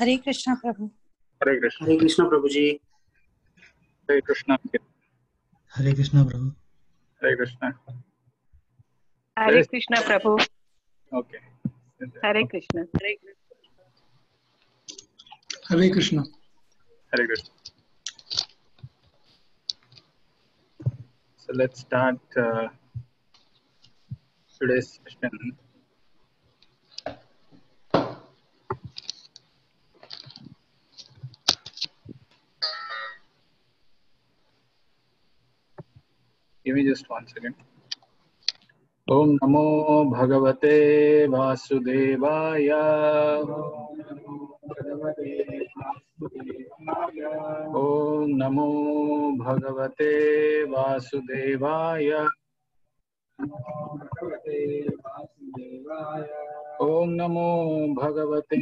Hare Krishna Prabhu. Hare Krishna. Hare Krishna Prabhu ji. Hare Krishna. Hare Krishna Prabhu. Hare Krishna. Hare Krishna Prabhu. Okay. Hare Krishna. Hare Krishna. Hare Krishna. So let's start today's session. Give me just 1 second. Om Namo Bhagavate Vasudevaya. Om Namo Bhagavate Vasudevaya. Om Namo Bhagavate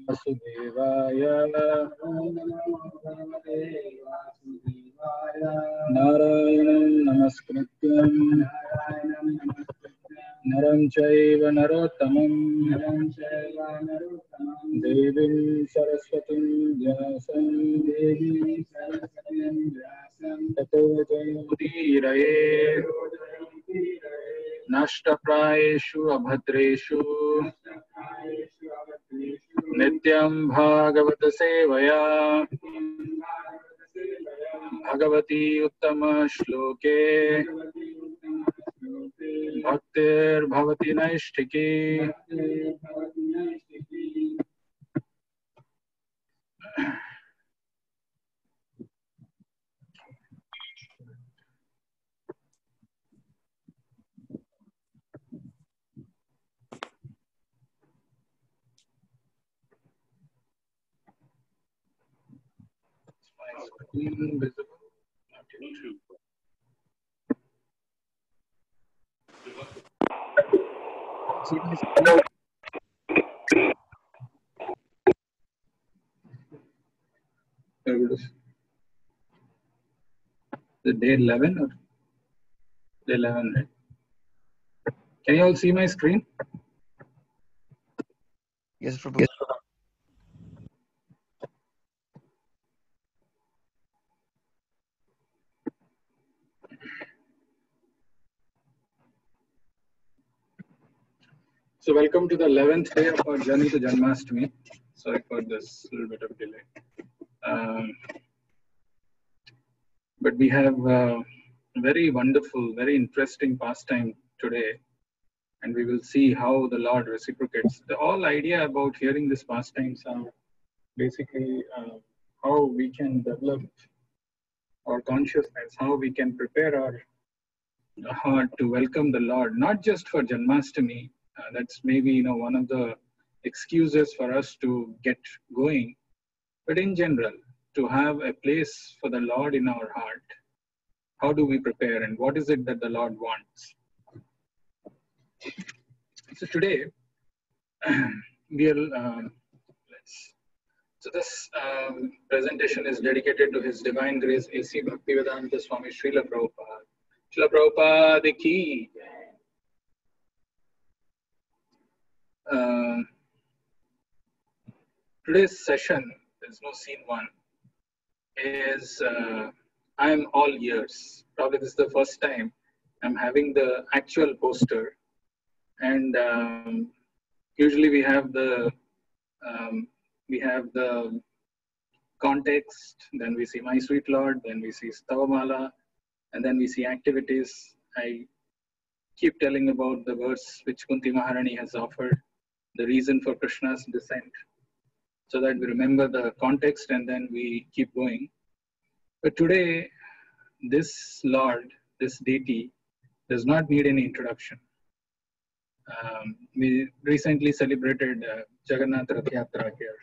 Vasudevaya. Narayanam Namaskrityam Naram Chaiva Narottamam Devim Saraswatim Vyasam Tato Jayamudiraye Nashtaprayeshu Abhadreshu Nityam Bhagavata Sevaya Bhagavati Uttama Shloke Bhaktir Bhavati Naishtiki. Invisible. Not yet. See my screen? Very good. The day 11 or day 11, right? Can you all see my screen? Yes, Prabhu. Yes. So welcome to the 11th day of our journey to Janmashtami. Sorry for this little bit of delay. But we have a very wonderful, very interesting pastime today. And we will see how the Lord reciprocates. The whole idea about hearing this pastimes are basically how we can develop our consciousness, how we can prepare our heart to welcome the Lord, not just for Janmashtami. That's maybe one of the excuses for us to get going, but in general, to have a place for the Lord in our heart. How do we prepare, and what is it that the Lord wants? So today, we'll so this presentation is dedicated to His Divine Grace A.C. Bhaktivedanta Swami Srila Prabhupada. Srila Prabhupada ki. Today's session, there's no scene one, is I'm all ears. Probably this is the first time I'm having the actual poster, and usually we have the context, then we see My Sweet Lord, then we see Stavamala, and then we see activities. I keep telling about the verse which Kunti Maharani has offered, the reason for Krishna's descent, so that we remember the context and then we keep going. But today, this Lord, this deity, does not need any introduction. We recently celebrated Jagannath Rath Yatra here.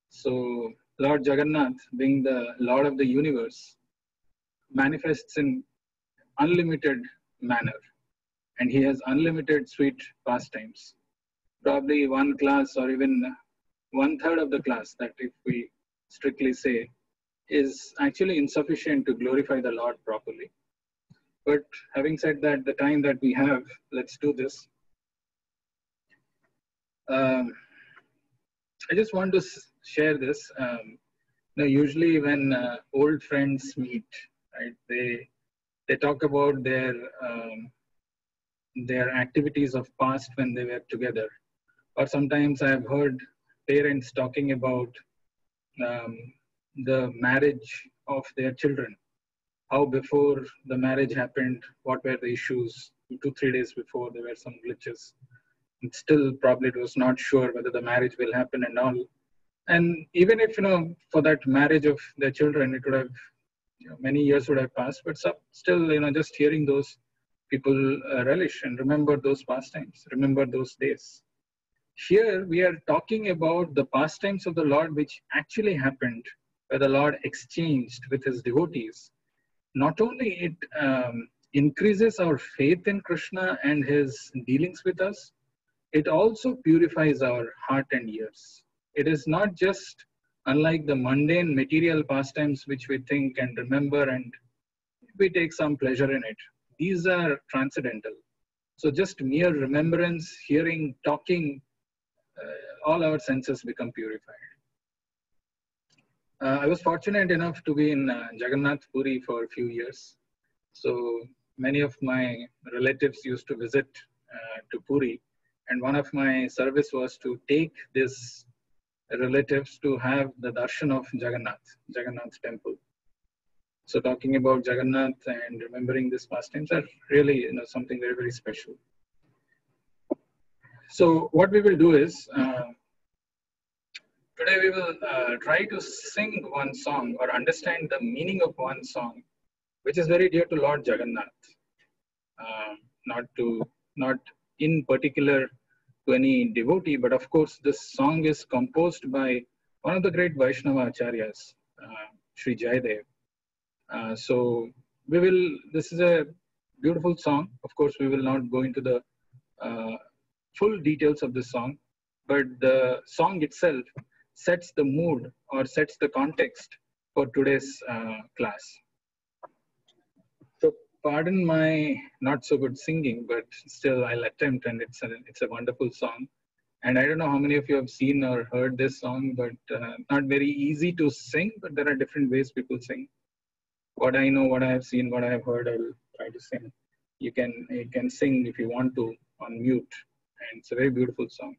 So Lord Jagannath, being the Lord of the universe, manifests in unlimited manner, and he has unlimited sweet pastimes. Probably one class or even 1/3 of the class, that if we strictly say, is actually insufficient to glorify the Lord properly. But having said that, the time that we have, let's do this. I just want to share this. Usually when old friends meet, right, they talk about their activities of past when they were together. Or sometimes I've heard parents talking about um, the marriage of their children. How before the marriage happened, what were the issues? 2-3 days before, there were some glitches. And still, probably it was not sure whether the marriage will happen and all. And even if, for that marriage of their children, it would have, many years would have passed, but still, just hearing those people relish and remember those pastimes, remember those days. Here we are talking about the pastimes of the Lord which actually happened, where the Lord exchanged with his devotees. Not only it increases our faith in Krishna and his dealings with us, it also purifies our heart and ears. It is not just unlike the mundane material pastimes which we think and remember and we take some pleasure in it. These are transcendental. So just mere remembrance, hearing, talking, all our senses become purified. I was fortunate enough to be in Jagannath Puri for a few years. So many of my relatives used to visit to Puri. And one of my service was to take these relatives to have the darshan of Jagannath temple. So talking about Jagannath and remembering these pastimes are really something very, very special. So what we will do is, today we will try to sing one song or understand the meaning of one song, which is very dear to Lord Jagannath. Not in particular to any devotee, but of course this song is composed by one of the great Vaishnava Acharyas, Sri Jayadev. So this is a beautiful song. Of course, we will not go into the full details of the song, but the song itself sets the mood or sets the context for today's class. So pardon my not so good singing, but still I'll attempt, and it's a wonderful song. And I don't know how many of you have seen or heard this song, but not very easy to sing, but there are different ways people sing. What I know, what I have seen, what I have heard, I'll try to sing. You can sing if you want to on mute, and it's a very beautiful song.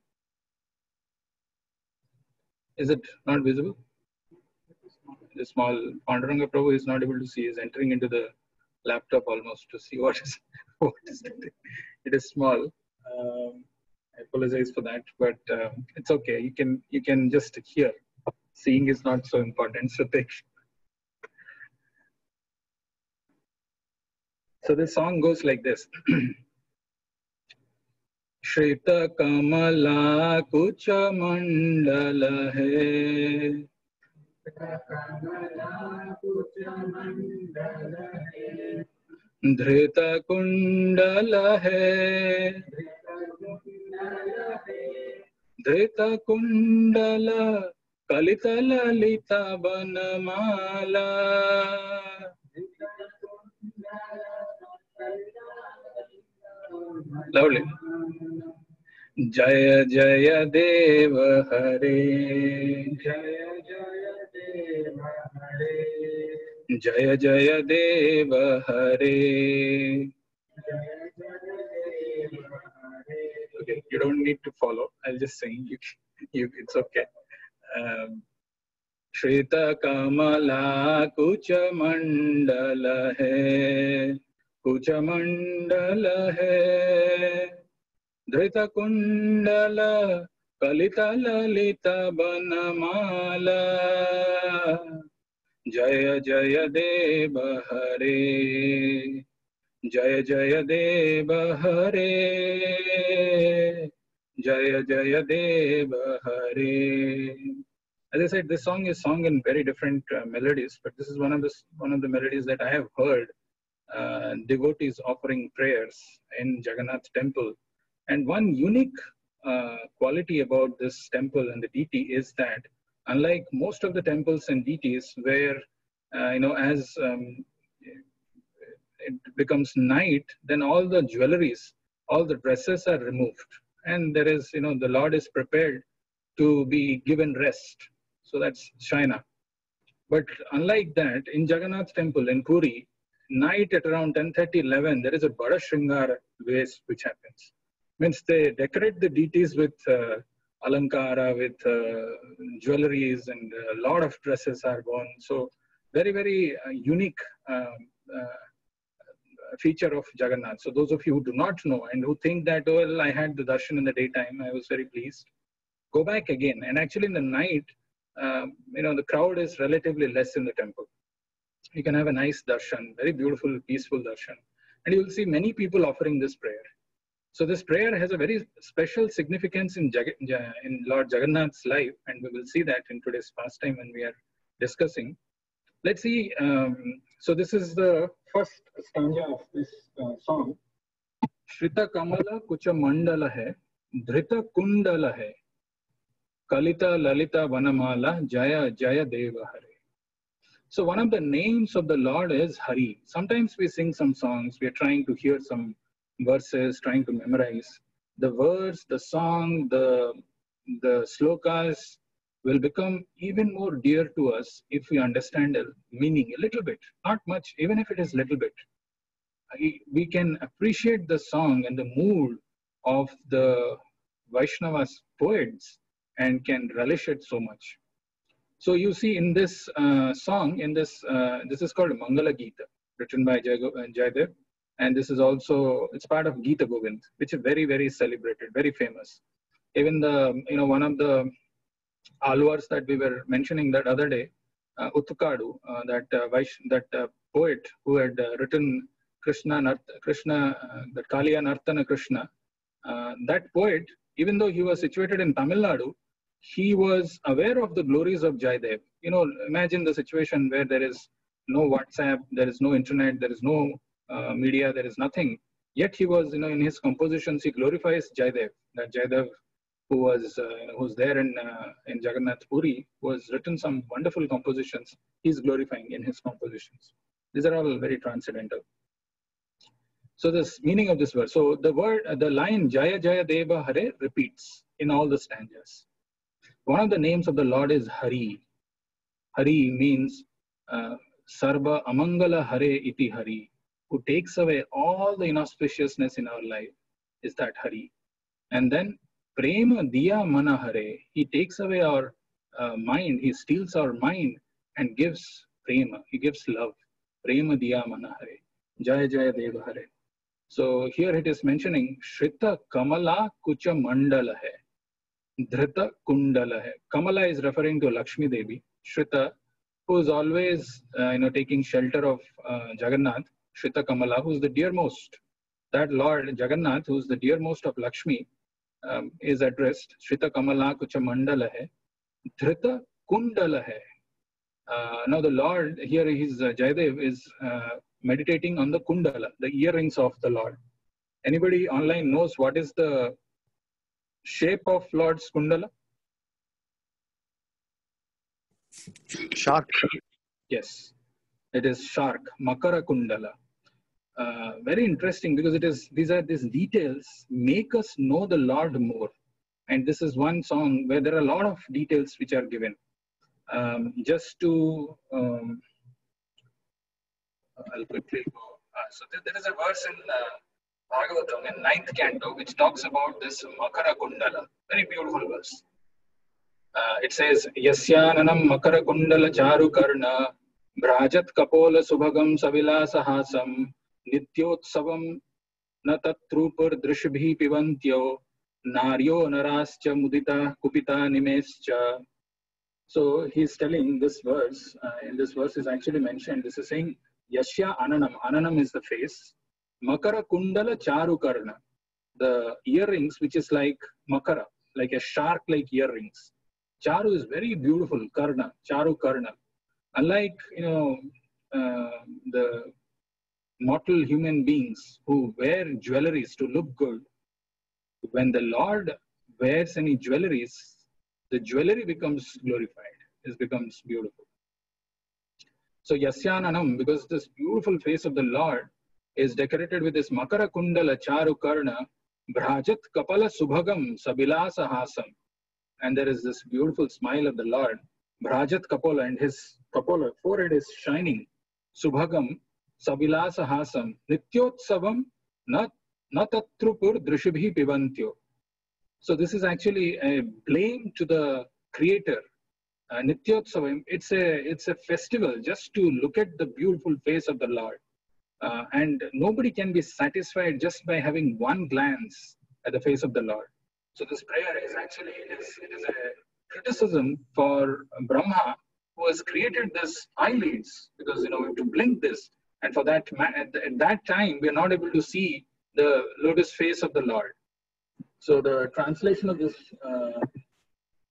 Is it not visible? The small Panduranga Prabhu is not able to see. Is entering into the laptop almost to see what is it. It is small. I apologize for that, but it's okay. You can just hear. Seeing is not so important. So So the song goes like this. Shrita Kamala Kucha Mandala Hai. Dhrita Kundala Hai. Dhrita Kundala Kalita Lalita Banamala. Lovely. Jaya Jaya Deva Hare. Jaya Jaya Deva Hare. Jaya Jaya Deva Hare. Okay, you don't need to follow. I'll just sing. It's okay. Shrita Kamala Kucha Mandala Hai. Kucha Mandala Hai. Dhrita Kundala Kalita Lalita Banamala. Jaya Jaya Deva Hare. Jaya Jaya Deva Hare. Jaya Jaya Deva Hare. As I said, this song is sung in very different melodies, but this is one of the melodies that I have heard devotees offering prayers in Jagannath temple. And one unique quality about this temple and the deity is that, unlike most of the temples and deities, where as it becomes night, then all the jewelries, all the dresses are removed, and there is the Lord is prepared to be given rest. So that's Shayana. But unlike that, in Jagannath temple in Puri, night at around 10:30, 11, there is a Bada Shringara waste which happens. Means they decorate the deities with alankara, with jewelries, and a lot of dresses are worn. So very, very unique feature of Jagannath. So those of you who do not know and who think that, well, I had the darshan in the daytime, I was very pleased. Go back again. And actually in the night, the crowd is relatively less in the temple. You can have a nice darshan, very beautiful, peaceful darshan. And you will see many people offering this prayer. So this prayer has a very special significance in Lord Jagannath's life. And we will see that in today's pastime when we are discussing. Let's see. So this is the first stanza of this song. Shrita Kamala Kucha Mandala hai, Dhrita Kundala hai, Kalita Lalita Vanamala Jaya Jaya Deva Hare. So one of the names of the Lord is Hari. Sometimes we sing some songs, we are trying to hear some verses, trying to memorize. The verse, the song, the slokas will become even more dear to us if we understand the meaning a little bit, not much, even if it is little bit. We can appreciate the song and the mood of the Vaishnava's poets and can relish it so much. So you see in this song, this is called Mangala Gita, written by Jayadev. And this is also, it's part of Gita Govind, which is very, very celebrated, very famous. Even one of the alvars that we were mentioning that other day, Uttukadu, that poet who had written that Kaliya Nartana Krishna, that poet, even though he was situated in Tamil Nadu, he was aware of the glories of Jayadev. Imagine the situation where there is no WhatsApp, there is no internet, there is no media, there is nothing. Yet he was, in his compositions, he glorifies Jayadev. That Jayadev, who was, who's there in Jagannath Puri, who has written some wonderful compositions. He's glorifying in his compositions. These are all very transcendental. So this meaning of this verse. So the line Jaya Jaya Deva Hare repeats in all the stanzas. One of the names of the Lord is Hari. Hari means Sarva Amangala Hare Iti Hari, who takes away all the inauspiciousness in our life, is that Hari. And then Prema Diya Mana Hare, he takes away our mind, he steals our mind and gives Prema, he gives love. Prema Diya Mana Hare, Jaya Jaya Deva Hare. So here it is mentioning Shrita Kamala Kucha Mandala hai, Dhrita Kundala hai. Kamala is referring to Lakshmi Devi. Shrita, who is always taking shelter of Jagannath, Shrita Kamala, who is the dearmost. That Lord Jagannath, who is the dearmost of Lakshmi, is addressed. Shrita Kamala Kucha Mandala hai, Dhrita Kundala hai. Now the Lord here, Jayadev is meditating on the Kundala, the earrings of the Lord. Anybody online knows what is the shape of Lord's Kundala? Shark. Yes, it is shark, Makara Kundala. Very interesting because these details make us know the Lord more. And this is one song where there are a lot of details which are given. Just to, I'll quickly go. So there is a verse in Bhagavatam in 9th canto which talks about this Makara Kundala. Very beautiful verse. It says, Yasyananam Makara Kundala Charu Karna Brajat Kapola Subhagam Savilasahasam Nityotsavam Natatrupur Drishbhi Pivantyo Naryo Narascha Mudita Kupita Nimescha. So he's telling this verse, in this verse is actually mentioned, this is saying, Yashya Ananam. Ananam is the face. Makara Kundala Charu Karna. The earrings, which is like Makara, like a shark-like earrings. Charu is very beautiful. Karna, Charu Karna. Unlike, the mortal human beings who wear jewelries to look good, when the Lord wears any jewelries, the jewelry becomes glorified. It becomes beautiful. So Yasyananam, because this beautiful face of the Lord is decorated with this Makara Kundala Charu Karna Brajat Kapala Subhagam Sabilasa Hasam. and there is this beautiful smile of the Lord. Bhrajat Kapola, and his Kapola, forehead is shining. Subhagam, Sabilasa Hasam, Nityotsavam, na tatrupur drishibhi pivantyo. So this is actually a blame to the Creator. Nityotsavam, it's a festival just to look at the beautiful face of the Lord. And nobody can be satisfied just by having one glance at the face of the Lord. So this prayer is actually, it is a criticism for Brahma, who has created this eyelids, because we have to blink this. And for that, at that time, we are not able to see the lotus face of the Lord. So the translation of this,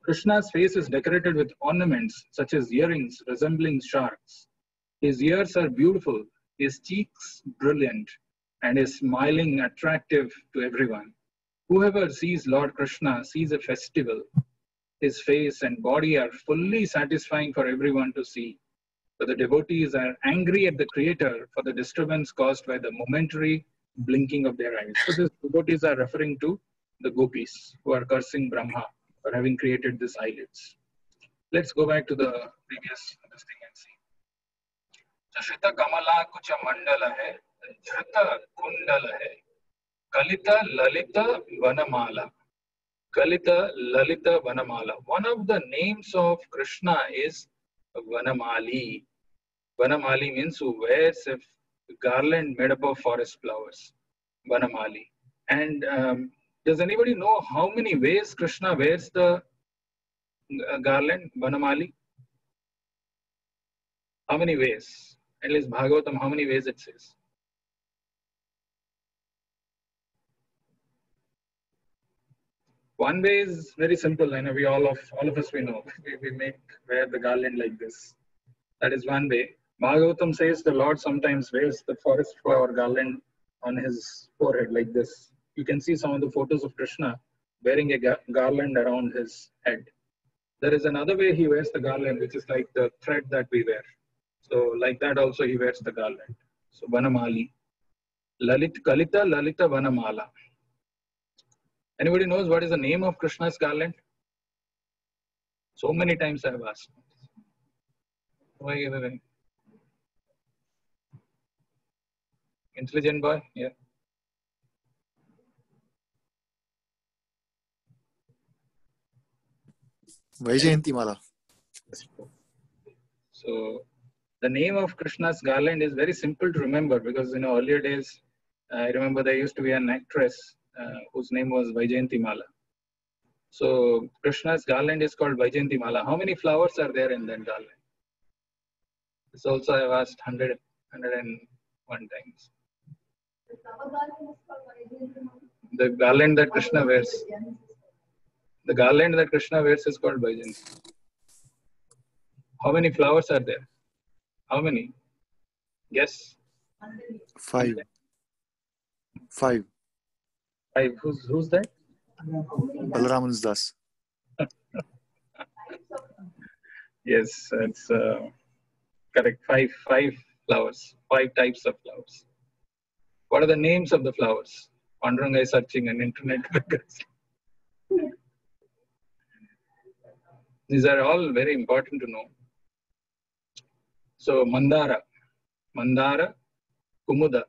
Krishna's face is decorated with ornaments such as earrings resembling sharks. His ears are beautiful, his cheeks brilliant, and his smiling attractive to everyone. Whoever sees Lord Krishna sees a festival. His face and body are fully satisfying for everyone to see. But the devotees are angry at the Creator for the disturbance caused by the momentary blinking of their eyes. So these devotees are referring to the gopis who are cursing Brahma for having created these eyelids. Let's go back to the previous thing and see. Shita Kamala Kucha Mandala hai, Dhrita Kundala hai, Kalita Lalita Vanamala. Kalita Lalita Vanamala. One of the names of Krishna is Vanamali. Vanamali means who wears a garland made up of forest flowers. Vanamali. And does anybody know how many ways Krishna wears the garland, Vanamali? How many ways? At least Bhagavatam, how many ways it says? One way is very simple, and we all of us we know. We wear the garland like this. That is one way. Bhagavatam says the Lord sometimes wears the forest flower garland on his forehead like this. You can see some of the photos of Krishna wearing a garland around his head. There is another way he wears the garland, which is like the thread that we wear. So like that also he wears the garland. So Vanamali. Kalita Lalita Vanamala. Anybody knows what is the name of Krishna's garland? So many times I have asked. Why? Intelligent boy? Yeah. Vaijayanti Mala. So the name of Krishna's garland is very simple to remember, because earlier days, I remember there used to be an actress whose name was Vaijayanti Mala. So Krishna's garland is called Vaijayanti Mala. How many flowers are there in that garland? This also I have asked 101 times. The garland that Krishna wears. The garland that Krishna wears is called Vaijayanti. How many flowers are there? How many? Guess. 5. 5. 5. Who's that? Balaraman Das. Yes, it's correct. 5 flowers. 5 types of flowers. What are the names of the flowers? Panduranga is searching on internet. These are all very important to know. So Mandara, Kumuda,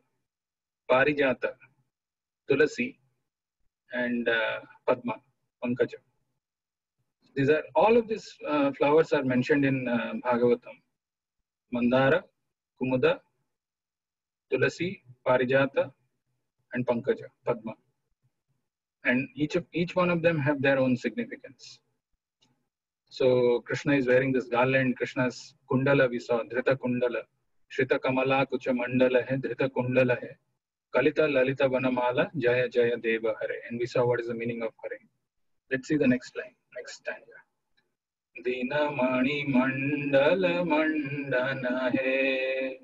Parijata, Tulasi, and Padma, Pankaja. These are all of these flowers are mentioned in Bhagavatam. Mandara, Kumuda, Tulasi, Parijata, and Pankaja, Padma. And each one of them have their own significance. So Krishna is wearing this garland. Krishna's kundala we saw, Dhrita Kundala. Shrita Kamala Kucha Mandala hai, Dhrita Kundala hai. Kalita Lalita Vanamala, Jaya Jaya Deva Hare. And we saw what is the meaning of Hare. Let's see the next line, next stanza. Dina Mani Mandala Mandana hai,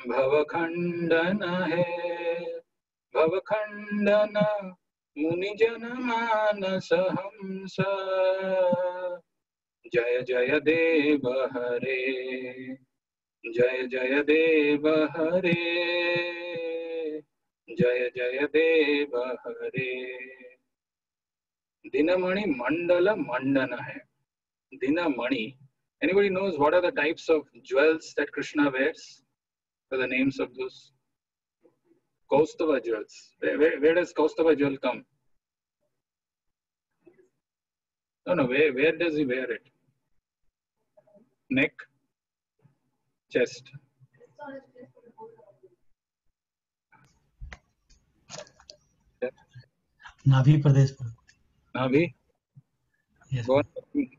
Bhavakhandana hai, Bhavakhandana Munijana Manasa Hamsa. Jaya Jaya Deva Hare, Jaya Jaya Deva Hare, Jaya Jaya Deva Hare. Dinamani Mandala Mandana hai. Dinamani. Anybody knows what are the types of jewels that Krishna wears? What are the names of those? Kaustava jewels. Where does Kaustava jewel come? No. Where does he wear it? Neck, chest. Navi Pradesh. Navi. Yes. Go on,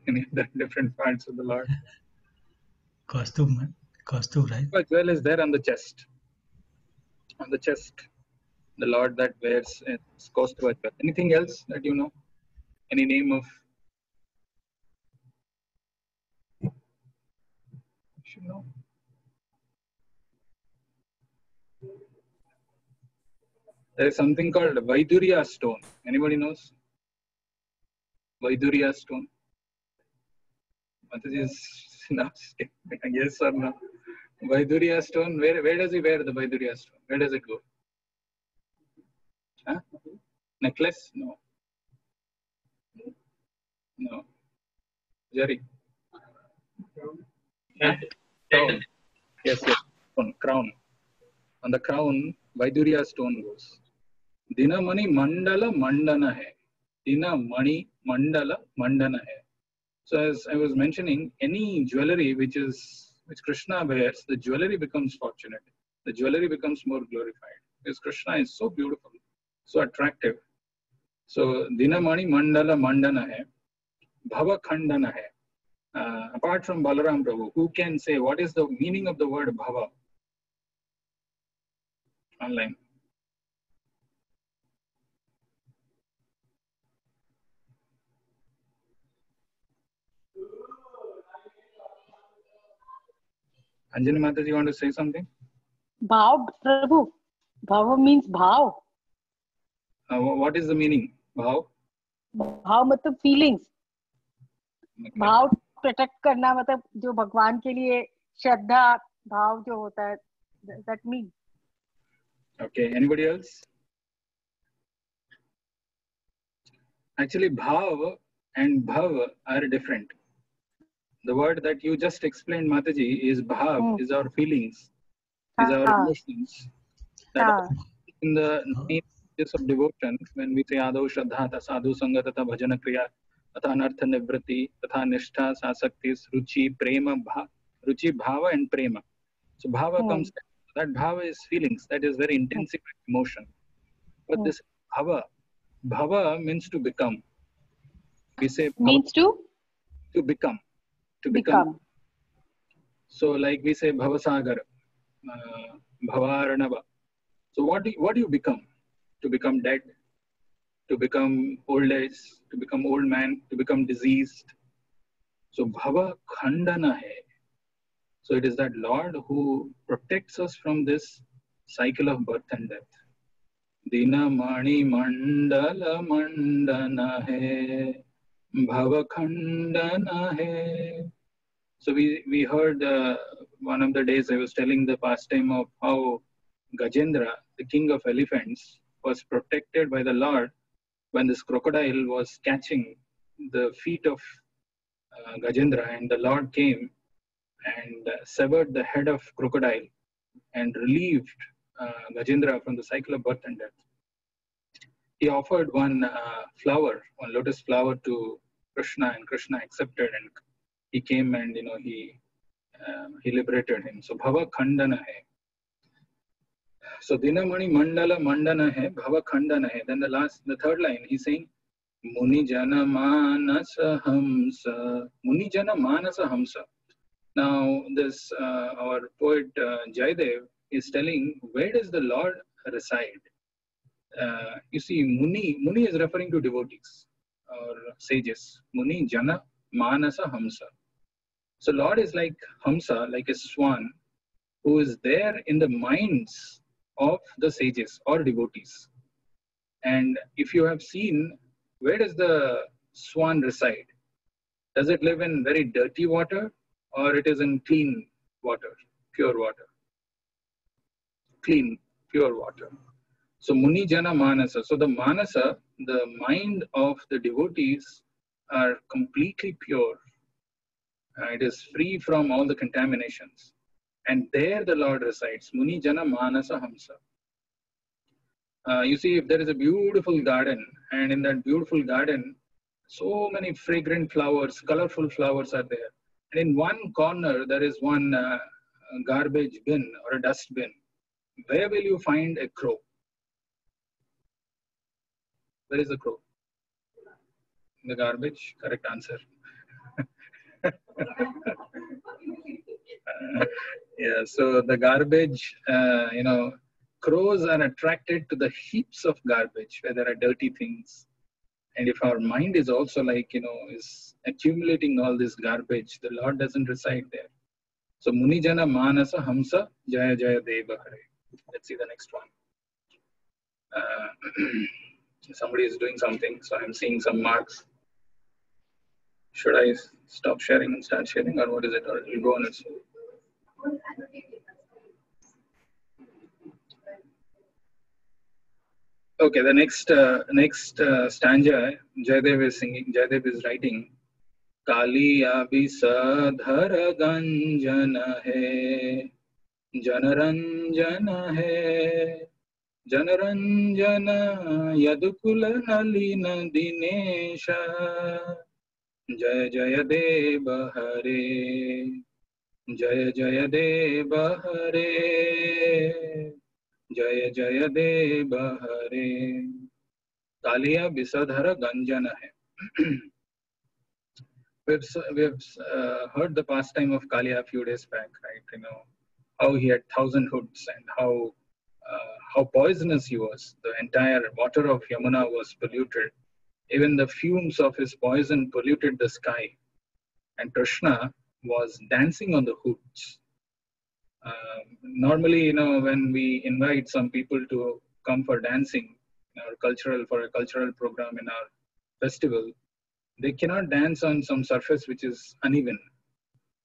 any of the different parts of the Lord. Kaustubh, right? But jewel is there on the chest. On the chest, the Lord that wears is Kaustava jewel. Anything else that you know? Any name of? You should know. There is something called Vaidurya stone. Anybody knows? Vaidurya stone. Mataji is asking, yes or no? Vaidurya stone. Where does he wear the Vaidurya stone? Where does it go? Huh? Necklace? No. No. Jerry. Huh? Crown. Yes. Crown. On the crown, Vaidurya stone goes. Dinamani Mandala Mandana hai. Dinamani Mandala Mandana hai. So as I was mentioning, any jewelry which Krishna wears, the jewelry becomes fortunate. The jewelry becomes more glorified. Because Krishna is so beautiful, so attractive. So Dinamani Mandala Mandana hai. Bhava Khandana hai. Apart from Balaram Prabhu, who can say what is the meaning of the word Bhava? Online. Anjani Mataji, you want to say something? Bhav, Prabhu. Bhava means bhav. What is the meaning? Bhav? भाव मतलब feelings. भाव protect करना मतलब जो भगवान के लिए श्रद्धा भाव जो होता है, that means. Okay, anybody else? Actually, bhav and bhav are different. The word that you just explained, Mataji, is bhav, is our feelings, is our emotions. That in the name of devotion, when we say Ado Shraddha, Sadhu Sangha, Tata Bhajana Kriya, Tata Anartha Nivrati, Tata Nishtha, Sasaktis, Ruchi, Prema, Ruchi, Bhava and Prema. So Bhava comes, that Bhava is feelings, that is very intensive emotion. But this Bhava means to become. We say Bhava, Means to become. To become. So like we say Bhavasagar, Bhavarnava. So what do you become? To become dead, to become old age, to become old man, to become diseased. So Bhava Khandana hai. So it is that Lord who protects us from this cycle of birth and death. Dina Mani Mandala Mandana hai. Bhava Khandana hai. So we heard one of the days I was telling the pastime of how Gajendra, the king of elephants, was protected by the Lord when this crocodile was catching the feet of Gajendra, and the Lord came and severed the head of crocodile and relieved Gajendra from the cycle of birth and death. He offered one lotus flower to Krishna, and Krishna accepted, and he came and he liberated him. So Bhava Khandana hai. So Dinamani Mandala Mandana hai, Bhava Khandana hai. Then the third line, he's saying, Muni Jana Manasa Hamsa. Muni Jana Manasa Hamsa. Now this our poet Jaidev is telling, where does the Lord reside? You see, Muni is referring to devotees or sages. Muni Jana Manasa Hamsa. So Lord is like Hamsa, like a swan, who is there in the minds of the sages or devotees. And if you have seen, where does the swan reside? Does it live in very dirty water, or it is in clean water, pure water? Clean, pure water. So Muni Jana Manasa. So the Manasa, the mind of the devotees are completely pure. It is free from all the contaminations. And there the Lord resides. Muni Jana Manasa Hamsa. You see, if there is a beautiful garden, and in that beautiful garden, so many fragrant flowers, colorful flowers are there. And in one corner, there is one garbage bin or a dust bin. Where will you find a crow? Where is the crow? In the garbage? Correct answer. Yeah, so the garbage, crows are attracted to the heaps of garbage where there are dirty things. And if our mind is also is accumulating all this garbage, the Lord doesn't reside there. So Munijana Manasa Hamsa Jaya Jaya Deva Hare. Let's see the next one. Somebody is doing something, so I'm seeing some marks. Should I stop sharing and start sharing, or what is it? Or it will go on its own? Okay, the next stanza, Jayadev is singing. Jayadev is writing. Kaliya visadhara ganjana hai, janaranjana hai, janaranjana yadukula nalina dinesha, jaya jaya deva hare, jaya jaya deva hare, jaya jaya deva hare. Kaliya visadhara ganjana hai. We've heard the pastime of Kaliya a few days back, right? How he had 1,000 hoods and how poisonous he was. The entire water of Yamuna was polluted. Even the fumes of his poison polluted the sky. And Krishna was dancing on the hoods. Normally, when we invite some people to come for dancing for a cultural program in our festival, they cannot dance on some surface which is uneven,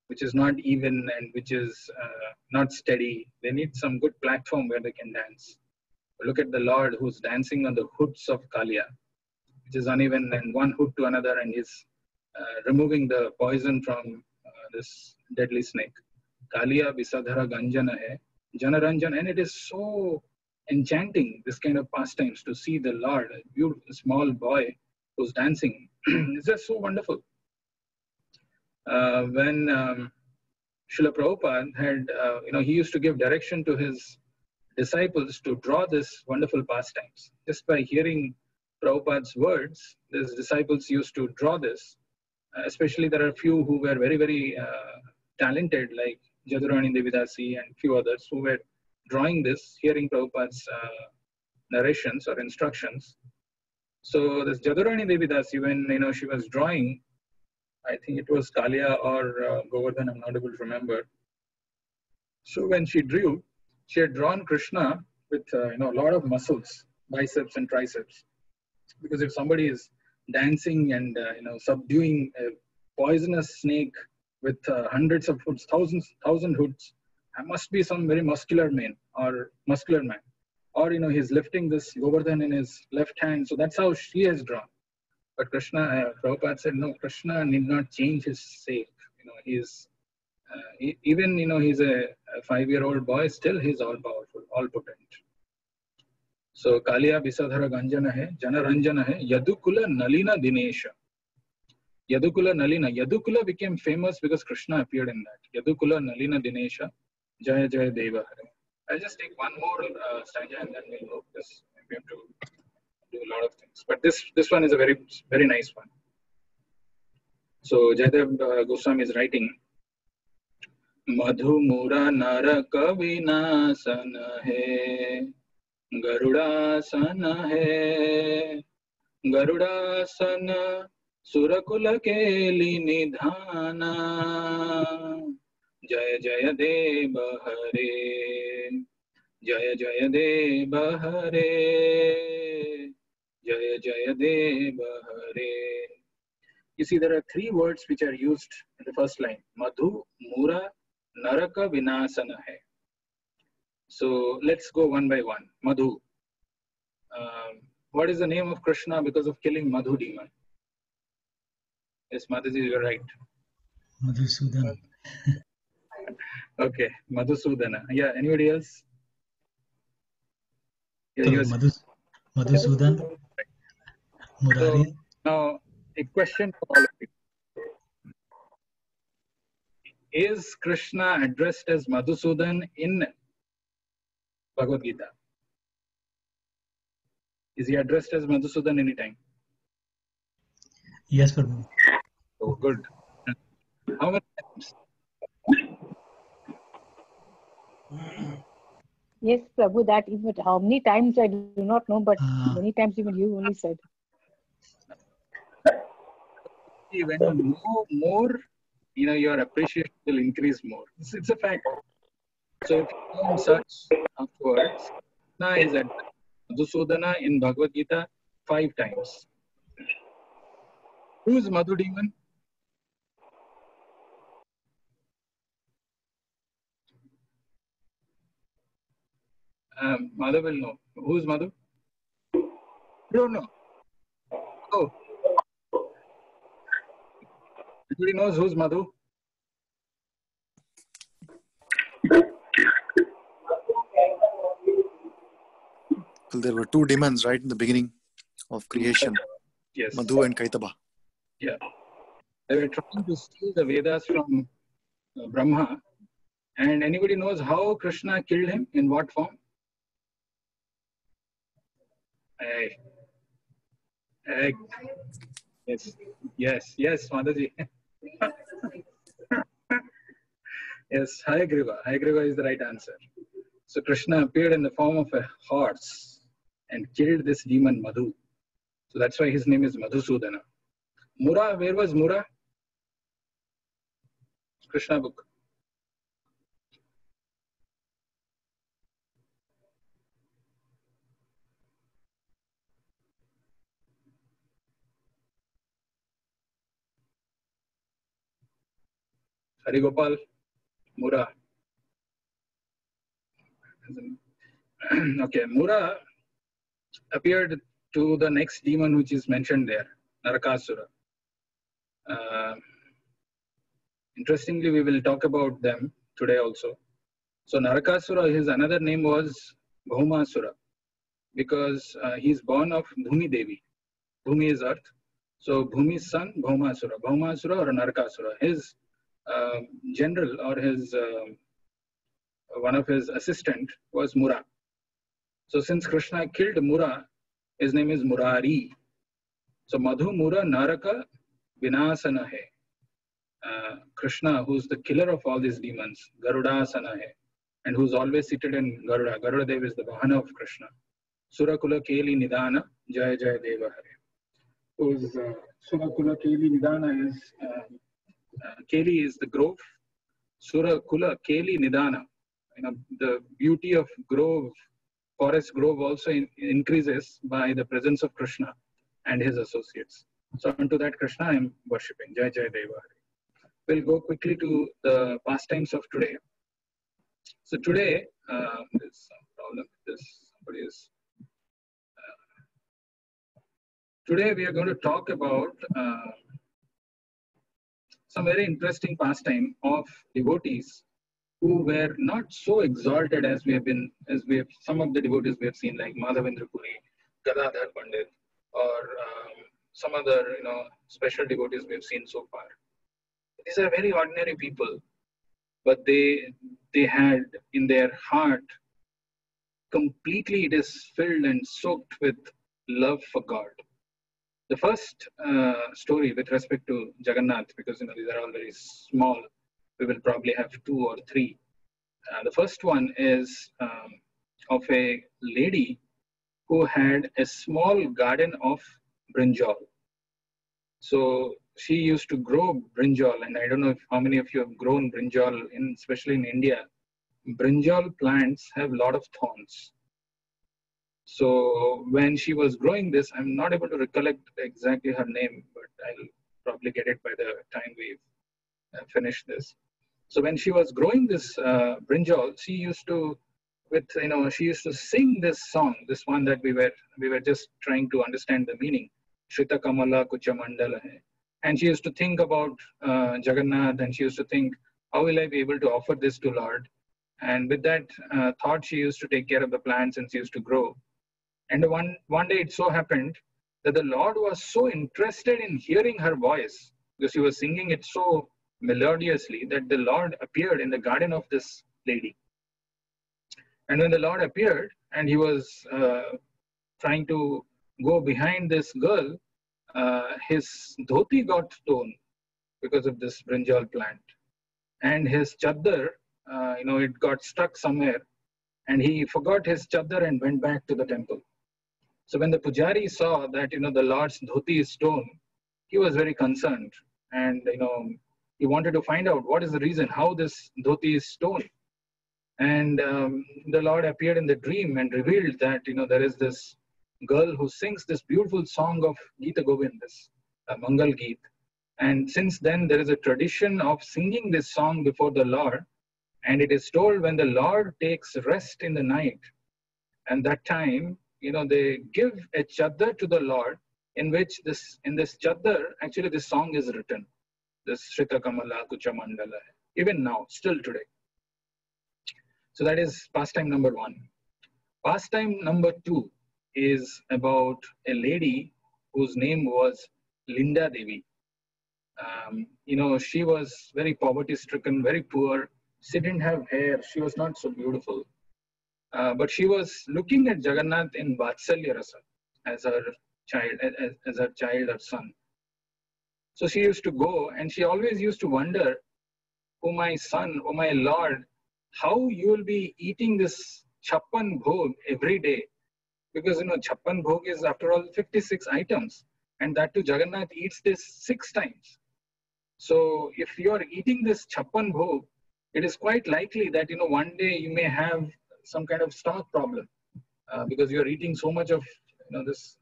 which is not even, and which is not steady. They need some good platform where they can dance. Look at the Lord who's dancing on the hoods of Kaliya, which is uneven, and one hood to another, and he's removing the poison from this deadly snake. Kaliya Visadhara Ganjana hai, Janaranjan, and it is so enchanting, this kind of pastimes, to see the Lord, a beautiful small boy who's dancing. It's just so wonderful. When Srila Prabhupada had, he used to give direction to his disciples to draw this wonderful pastimes. Just by hearing Prabhupada's words, his disciples used to draw this. Especially there are a few who were very, very talented, like Jadurani Devidasi and few others who were drawing this, hearing Prabhupada's narrations or instructions. So this Jadurani Devidasi, when she was drawing, I think it was Kaliya or Govardhan, I'm not able to remember. So when she drew, she had drawn Krishna with a lot of muscles, biceps and triceps. Because if somebody is dancing and subduing a poisonous snake with hundreds of hoods, thousand hoods, there must be some very muscular man. Or he's lifting this Govardhan in his left hand, so that's how she has drawn. But Prabhupada said, no, Krishna need not change his shape. He's even he's a 5-year-old boy, still he's all powerful, all potent. So Kaliya Visadhara Ganjana hai, Janaranjana hai, Yadukula Nalina Dinesha. Yadukula Nalina. Yadukula became famous because Krishna appeared in that. Yadukula Nalina Dinesha, Jaya Jaya Deva Hare. I'll just take one more stanza and then we'll go, because we have to do a lot of things. But this one is a very, very nice one. So Jayadev Goswami is writing, Madhu Mura Naraka Vinasana hai, Garudasana hai, Garudasana Surakula Keli Nidhana, Jaya Jaya Deva Hare, Jaya Jaya Deva Hare, Jaya Jaya Deva Hare. You see, there are 3 words which are used in the first line. Madhu, Mura, Naraka, Vinasana hai. So let's go one by one. Madhu. What is the name of Krishna because of killing Madhu demon? Yes, Mataji, you're right. Madhusudan. Okay, Madhusudana. Yeah, anybody else? Yeah, So yes. Madhusudan, Murari. So now a question for all of you. Is Krishna addressed as Madhusudan in Bhagavad Gita? Is he addressed as Madhusudan anytime? Yes, Prabhu. Oh, good. How many times? Yes, Prabhu, that even how many times I do not know, but many times even you only said. When you know more, your appreciation will increase more. It's a fact. So if you go and search afterwards, Krishna is at Madhusudana in Bhagavad Gita 5 times. Who is Madhu demon? Madhu will know. Who is Madhu? You don't know. Oh. Everybody knows who's Madhu? Well, there were 2 demons right in the beginning of creation. Yes. Madhu and Kaitaba. Yeah. They were trying to steal the Vedas from Brahma. And anybody knows how Krishna killed him? In what form? Egg. Yes, Mataji. Yes, Hayagriva. Hayagriva is the right answer. So Krishna appeared in the form of a horse and killed this demon Madhu. So that's why his name is Madhusudana. Mura, where was Mura? Krishna book. Harigopal, Mura. Okay, Mura appeared to the next demon which is mentioned there, Narakasura. Interestingly, we will talk about them today also. So Narakasura, his another name was Bhaumasura because he's born of Bhumi Devi. Bhumi is earth. So Bhumi's son, Bhaumasura. Bhaumasura or Narakasura. His general or his one of his assistant was Mura. So since Krishna killed Mura, his name is Murari. So Madhu Mura Naraka Vinasana hai. Krishna, who's the killer of all these demons, Garudasana hai, and who's always seated in Garuda. Garuda Dev is the Vahana of Krishna. Surakula Keli Nidana Jaya Jaya Deva Hare. Whose Surakula Keli Nidana is Keli is the grove. Surakula Keli Nidana. The beauty of grove, forest grove also increases by the presence of Krishna and his associates. So unto that Krishna I am worshipping. Jai Jai Deva Hare. We'll go quickly to the pastimes of today. So today, there's some problem with this. Somebody is. Today we are going to talk about some very interesting pastime of devotees who were not so exalted as some of the devotees we have seen, like Madhavendra Puri, Gadadhar Pandit, or some other special devotees we have seen so far. These are very ordinary people, but they had in their heart completely, it is filled and soaked with love for God. The first story with respect to Jagannath, because these are all very small, we will probably have 2 or 3. The first one is of a lady who had a small garden of brinjal. So she used to grow brinjal, and I don't know how many of you have grown brinjal, especially in India. Brinjal plants have a lot of thorns. So when she was growing this, I'm not able to recollect exactly her name, but I'll probably get it by the time we finish this. So when she was growing this brinjal, she used to with, she used to sing this song, this one that we were just trying to understand the meaning. Shrita Kamala Kucha Mandala hai. And she used to think about Jagannath, and she used to think, how will I be able to offer this to Lord? And with that thought, she used to take care of the plants and she used to grow. And one day it so happened that the Lord was so interested in hearing her voice, because she was singing it so melodiously, that the Lord appeared in the garden of this lady. And when the Lord appeared and he was trying to go behind this girl, his dhoti got torn because of this brinjal plant. And his chadar, it got stuck somewhere, and he forgot his chadar and went back to the temple. So when the pujari saw that, the Lord's dhoti is torn, he was very concerned. And, he wanted to find out what is the reason, how this dhoti is torn. And the Lord appeared in the dream and revealed that, there is this girl who sings this beautiful song of Gita Govind, this Mangal Geet. And since then, there is a tradition of singing this song before the Lord. And it is told when the Lord takes rest in the night, and that time, they give a chadar to the Lord, in this chadar, actually this song is written. This Shrita Kamala Kucha Mandala, even now, still today. So that is pastime number 1. Pastime number 2 is about a lady whose name was Linda Devi. She was very poverty-stricken, very poor. She didn't have hair. She was not so beautiful. But she was looking at Jagannath in Vatsalya Rasa as her child or son. So she used to go, and she always used to wonder, oh my son, oh my Lord, how you will be eating this chappan bhog every day. Because, chappan bhog is after all 56 items. And that too, Jagannath eats this 6 times. So if you are eating this chappan bhog, it is quite likely that, one day you may have some kind of stomach problem because you are eating so much of, this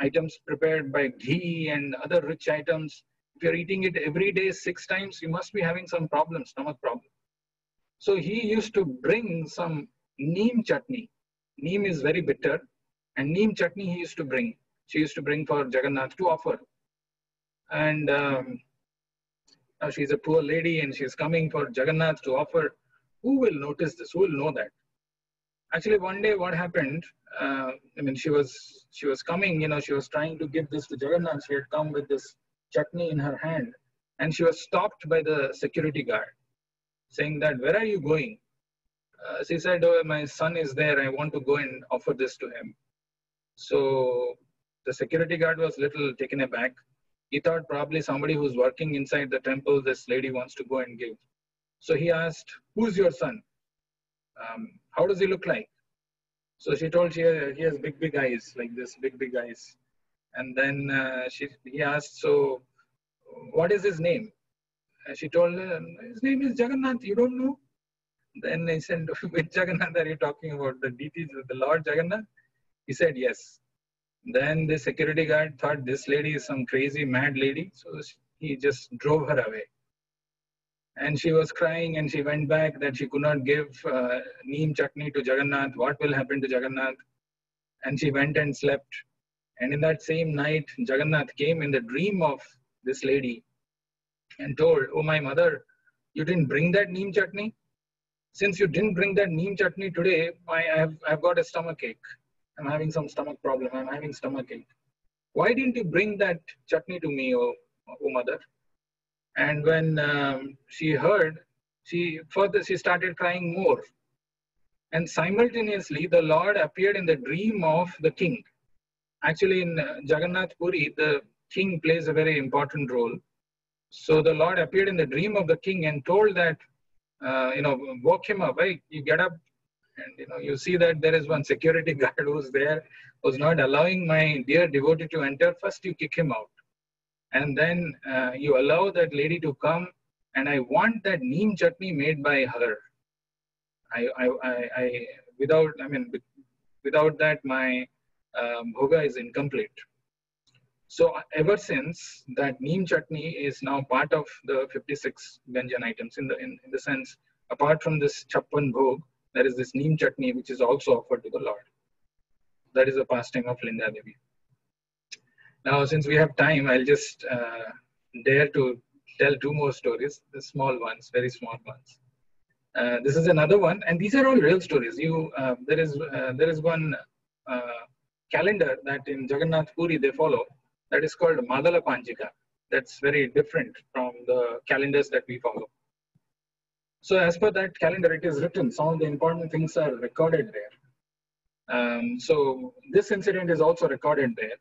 items prepared by ghee and other rich items. If you're eating it every day 6 times, you must be having some problem, stomach problem. So he used to bring some neem chutney. Neem is very bitter, and neem chutney he used to bring. She used to bring for Jagannath to offer. And now she's a poor lady and she's coming for Jagannath to offer. Who will notice this? Who will know that? Actually, one day what happened, she was coming, she was trying to give this to Jagannath. She had come with this chutney in her hand, and she was stopped by the security guard, saying that, where are you going? She said, oh, my son is there. I want to go and offer this to him. So the security guard was a little taken aback. He thought probably somebody who's working inside the temple, this lady wants to go and give. So he asked, who's your son? How does he look like? So she told he has big eyes, like this, big eyes. And then he asked, so what is his name? She told him, his name is Jagannath, you don't know? Then he said, which Jagannath are you talking about? The deities of the Lord Jagannath? He said, yes. Then the security guard thought this lady is some crazy mad lady. So he just drove her away. And she was crying and she went back that she could not give neem chutney to Jagannath. What will happen to Jagannath? And she went and slept. And in that same night, Jagannath came in the dream of this lady and told, oh my mother, you didn't bring that neem chutney? Since you didn't bring that neem chutney today, I've got a stomach ache. I'm having some stomach problem. I'm having stomach ache. Why didn't you bring that chutney to me, oh mother? And when she heard, she started crying more. And simultaneously, the Lord appeared in the dream of the king. Actually, in Jagannath Puri, the king plays a very important role. So the Lord appeared in the dream of the king and told that, woke him up, right? You get up and, you see that there is one security guard who's there, who's not allowing my dear devotee to enter. First, you kick him out. And then you allow that lady to come, and I want that neem chutney made by her. Without that, my bhoga is incomplete. So ever since, that neem chutney is now part of the 56 Vyanjan items in the sense, apart from this chappan bhog, there is this neem chutney which is also offered to the Lord. That is the pastime of Linda Devi. Now, since we have time, I'll just dare to tell two more stories, the small ones, very small ones. This is another one, and these are all real stories. There is one calendar that in Jagannath Puri they follow, that is called Madala Panjika. That's very different from the calendars that we follow. So as per that calendar, it is written, some of the important things are recorded there. So this incident is also recorded there.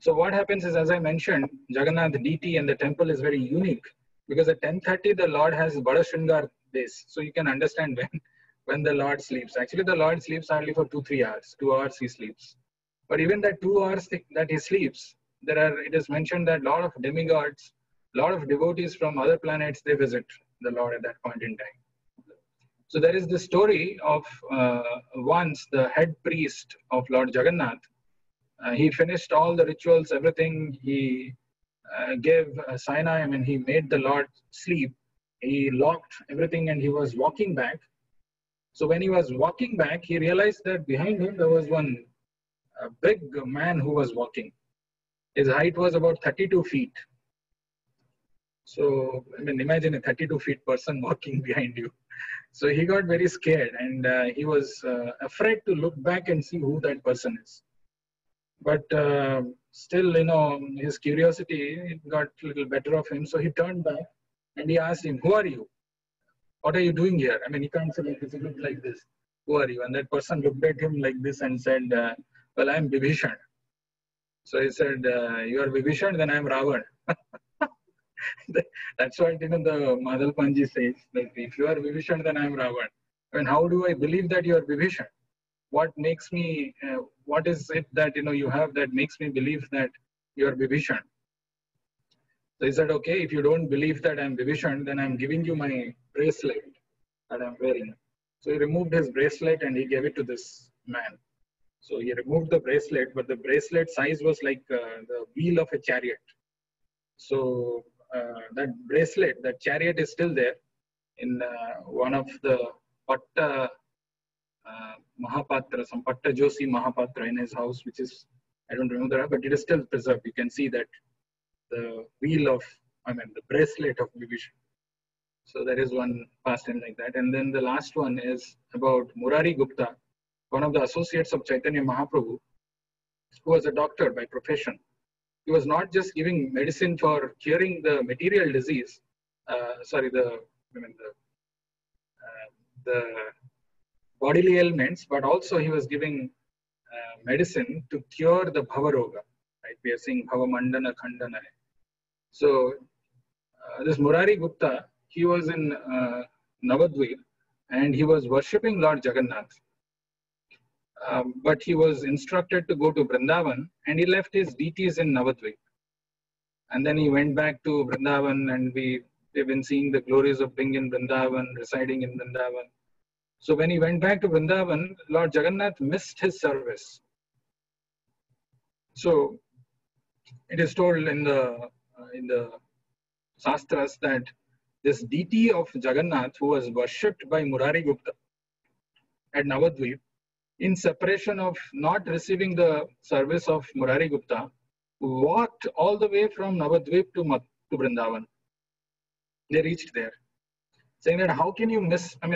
So what happens is, as I mentioned, Jagannath deity and the temple is very unique, because at 10:30 the Lord has Bada Shringar days. So you can understand when the Lord sleeps. Actually, the Lord sleeps only for 2-3 hours. 2 hours he sleeps. But even that 2 hours that he sleeps, it is mentioned that a lot of demigods, a lot of devotees from other planets, they visit the Lord at that point in time. So there is the story of once the head priest of Lord Jagannath, he finished all the rituals, everything. He gave Sainayam and he made the Lord sleep. He locked everything and he was walking back. So when he was walking back, he realized that behind him there was one big man who was walking. His height was about 32 feet. So, I mean, imagine a 32 feet person walking behind you. So he got very scared and he was afraid to look back and see who that person is. But still, his curiosity got a little better of him. So he turned back and he asked him, "Who are you? What are you doing here?" I mean, he can't say like this, he looked like this. "Who are you?" And that person looked at him like this and said, "Well, I'm Vibhishan." So he said, "You are Vibhishan, then I'm Ravan." That's what the Madal Panji says. Like, if you are Vibhishan, then I'm Ravan. I mean, how do I believe that you are Vibhishan? What makes me? What is it that you have that makes me believe that you are Vibhishan? So he said, "Okay, if you don't believe that I'm Vibhishan, then I'm giving you my bracelet that I'm wearing." So he removed his bracelet and he gave it to this man. So he removed the bracelet, but the bracelet size was like the wheel of a chariot. So that bracelet, that chariot is still there in one of the Patta Mahapatra, some Patta Joshi Mahapatra in his house, which is, I don't remember, but it is still preserved. You can see that the wheel of, the bracelet of Vibhishan. So there is one pastime like that. And then the last one is about Murari Gupta, one of the associates of Chaitanya Mahaprabhu, who was a doctor by profession. He was not just giving medicine for curing the material disease, the bodily ailments, but also he was giving medicine to cure the Bhavaroga. Right? We are seeing Bhavamandana Khandana. So this Murari Gupta, he was in Navadvip and he was worshipping Lord Jagannath. But he was instructed to go to Vrindavan and he left his deities in Navadvip. And then he went back to Vrindavan and we've been seeing the glories of being in Vrindavan, residing in Vrindavan. So when he went back to Vrindavan, Lord Jagannath missed his service. So it is told in the Shastras that this deity of Jagannath, who was worshipped by Murari Gupta at Navadvip, in separation of not receiving the service of Murari Gupta, walked all the way from Navadvip to Vrindavan. They reached there, saying that how can you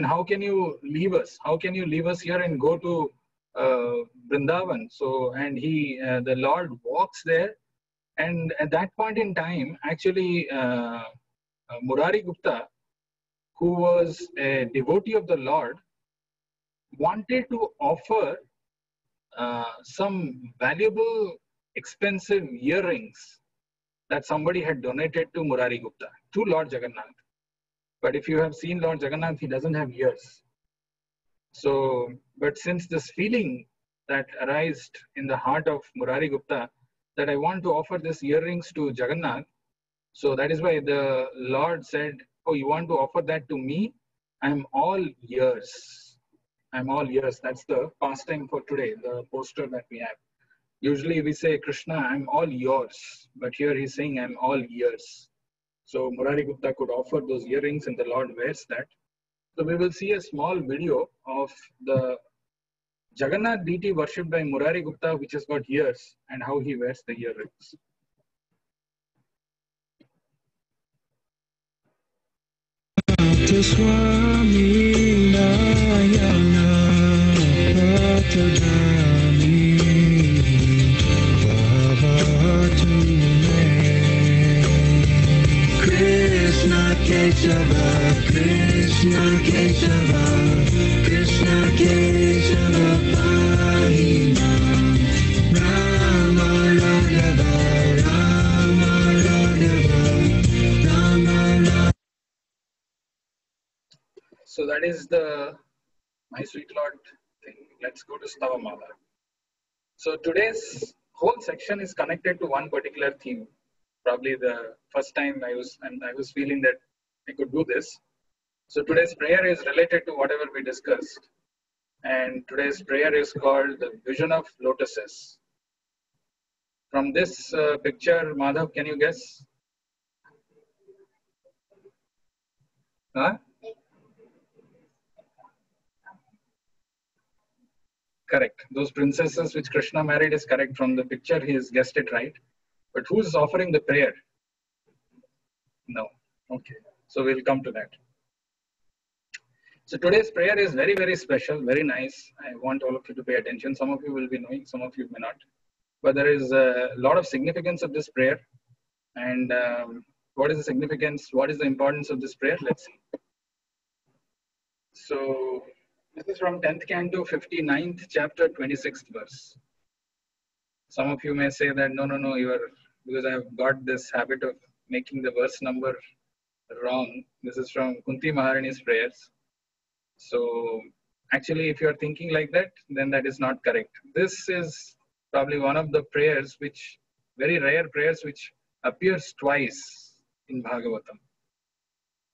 how can you leave us? How can you leave us here and go to Vrindavan? So, and the Lord walks there. And at that point in time, actually, Murari Gupta, who was a devotee of the Lord, wanted to offer some valuable, expensive earrings that somebody had donated to Murari Gupta, to Lord Jagannath. But if you have seen Lord Jagannath, he doesn't have ears. So, but since this feeling that arose in the heart of Murari Gupta, that I want to offer these earrings to Jagannath, so that is why the Lord said, "Oh, you want to offer that to me? I'm all ears. I'm all ears." That's the pastime for today, the poster that we have. Usually we say, "Krishna, I'm all yours." But here he's saying, "I'm all ears." So Murari Gupta could offer those earrings and the Lord wears that. So we will see a small video of the Jagannath deity worshipped by Murari Gupta, which has got ears, and how he wears the earrings. Krishna Keshava, Krishna Keshava, Krishna Keshava Pahinam, Rama Radhava, Rama Radhava, Rama Radhava. So that is the My Sweet Lord thing. Let's go to Stavamala. So today's whole section is connected to one particular theme. Probably the first time I was feeling that I could do this. So today's prayer is related to whatever we discussed. And today's prayer is called the Vision of Lotuses. From this picture, Madhav, can you guess? Huh? Correct. Those princesses which Krishna married is correct. From the picture, he has guessed it right. But who's offering the prayer? No. Okay. So we'll come to that. So today's prayer is very, very special, very nice. I want all of you to pay attention. Some of you will be knowing, some of you may not. But there is a lot of significance of this prayer. And what is the significance? What is the importance of this prayer? Let's see. So this is from 10th Canto, 59th chapter, 26th verse. Some of you may say that, no, you are, because I have got this habit of making the verse number wrong. This is from Kunti Maharani's prayers. So actually, if you are thinking like that, then that is not correct. This is probably one of the prayers which, very rare prayers which appears twice in Bhagavatam.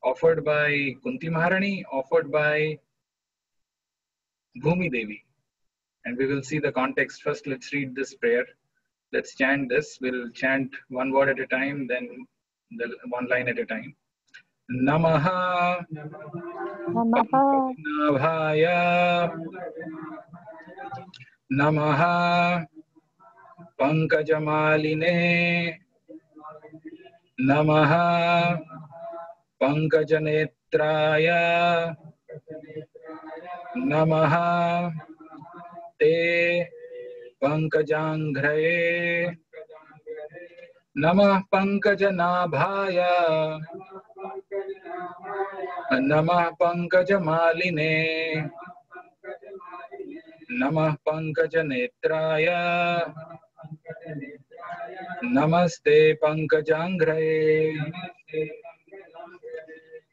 Offered by Kunti Maharani, offered by Bhumi Devi. And we will see the context. First, let's read this prayer. Let's chant this. We'll chant one word at a time, then the one line at a time. Namaha Namaha Pankajnabhaya Namaha Pankajamaline Namaha Pankajanetraya Namaha Te Pankajanghreye Namah Pankajanabhaya Namah Pankajamaline Namah Pankajanetraya Namaste Pankajanghreye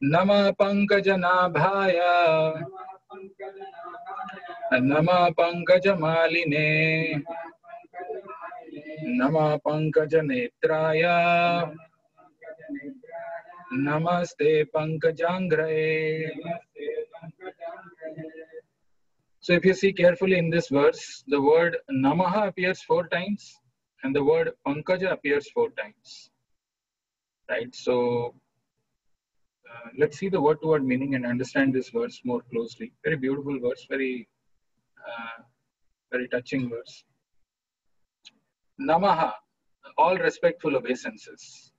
Namah Pankajanabhaya Namah Pankajamaline Namah Pankajanetraya Namaste Pankajanghreye. So if you see carefully in this verse, the word Namaha appears 4 times and the word Pankaja appears 4 times. Right? So let's see the word-to-word meaning and understand this verse more closely. Very beautiful verse, very touching verse. Namaha, all respectful obeisances.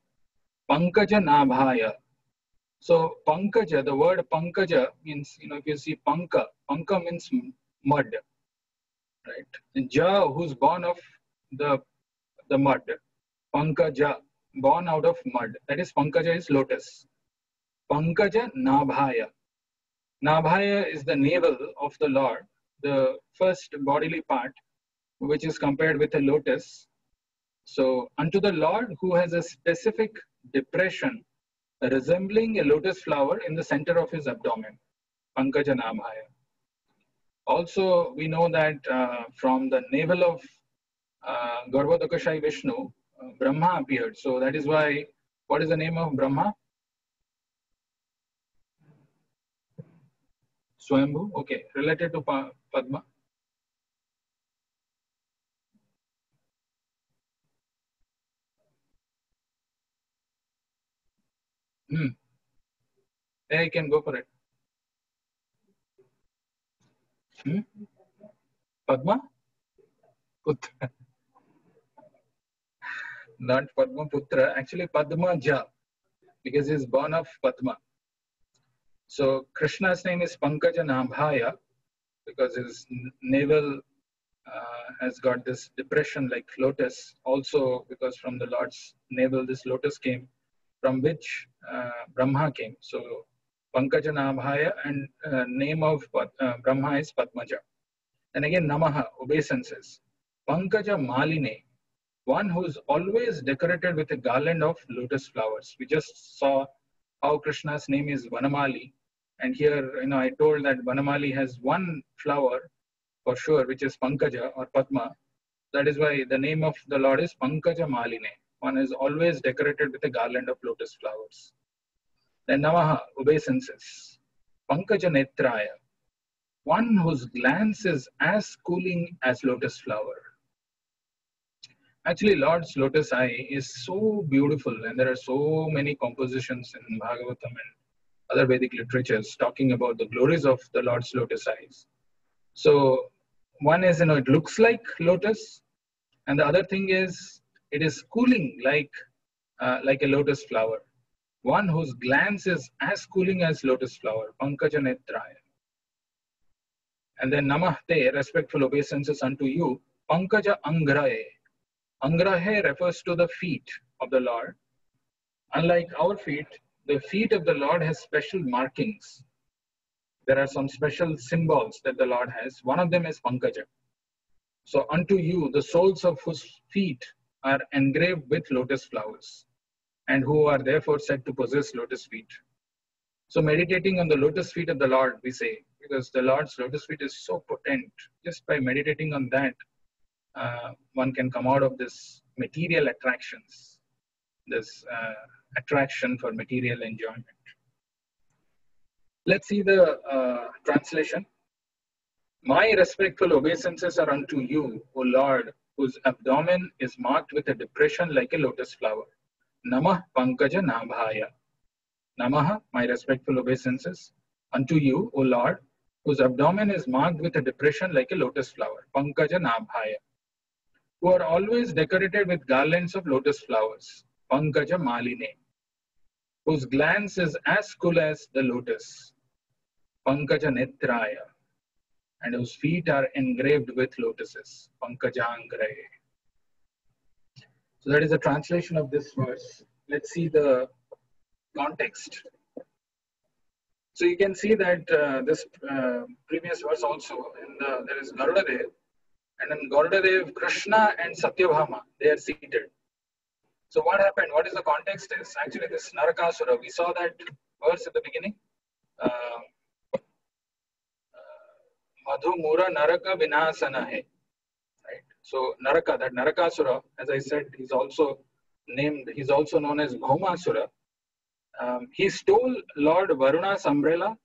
Pankaja Nabhaya. So Pankaja, the word Pankaja means, if you see Panka means mud, right? Ja, who's born of the mud. Pankaja, born out of mud. That is, Pankaja is lotus. Pankaja Nabhaya. Nabhaya is the navel of the Lord, the first bodily part, which is compared with a lotus. So unto the Lord who has a specific depression resembling a lotus flower in the center of his abdomen, Pankaja Nabhaya. Also, we know that from the navel of Garbhodakashayi Vishnu, Brahma appeared. So that is why, what is the name of Brahma? Swayambhu, okay, related to Padma. Yeah, you can go for it. Padma? Putra. Not Padma Putra, actually Padma Ja, because he's born of Padma. So Krishna's name is Pankaja Nabhaya because his navel has got this depression like lotus. Also because from the Lord's navel this lotus came, from which Brahma came. So Pankaja Nabhaya, and name of Brahma is Padmaja. And again Namaha, obeisances. Pankaja Maline, one who is always decorated with a garland of lotus flowers. We just saw how Krishna's name is Vanamali. And here, I told that Vanamali has one flower for sure, which is Pankaja or Padma. That is why the name of the Lord is Pankaja Maline. One is always decorated with a garland of lotus flowers. Then Namaha, obeisances. Pankaja Netraya, one whose glance is as cooling as lotus flower. Actually, Lord's lotus eye is so beautiful, and there are so many compositions in Bhagavatam and other Vedic literatures talking about the glories of the Lord's lotus eyes. So one is, it looks like lotus, and the other thing is it is cooling like a lotus flower. One whose glance is as cooling as lotus flower, Pankaja Netraya. And then Namaste, respectful obeisances unto you, Pankaja Angrahe. Angrahe refers to the feet of the Lord. Unlike our feet, the feet of the Lord has special markings. There are some special symbols that the Lord has. One of them is Pankaja. So unto you, the soles of whose feet are engraved with lotus flowers, and who are therefore said to possess lotus feet. So meditating on the lotus feet of the Lord, we say, because the Lord's lotus feet is so potent. Just by meditating on that, one can come out of this material attractions, this attraction for material enjoyment. Let's see the translation. My respectful obeisances are unto you, O Lord, whose abdomen is marked with a depression like a lotus flower. Namah Pankaja Nabhaya. Namaha, my respectful obeisances unto you, O Lord, whose abdomen is marked with a depression like a lotus flower. Pankaja Nabhaya. Who are always decorated with garlands of lotus flowers. Pankaja Maline. Whose glance is as cool as the lotus. Pankaja Netraya. And whose feet are engraved with lotuses. Pankaja Angrahe. So that is the translation of this verse. Let's see the context. So you can see that this previous verse also, there is Garudadev. And in Garudadev, Krishna and Satyabhama, they are seated. So what happened? What is the context is? Actually, this Narakasura, we saw that verse at the beginning. Madhu Mura Naraka Vinasana hai. Right? So Naraka, that Narakasura, as I said, he's also known as Bhaumasura. He stole Lord Varuna's umbrella,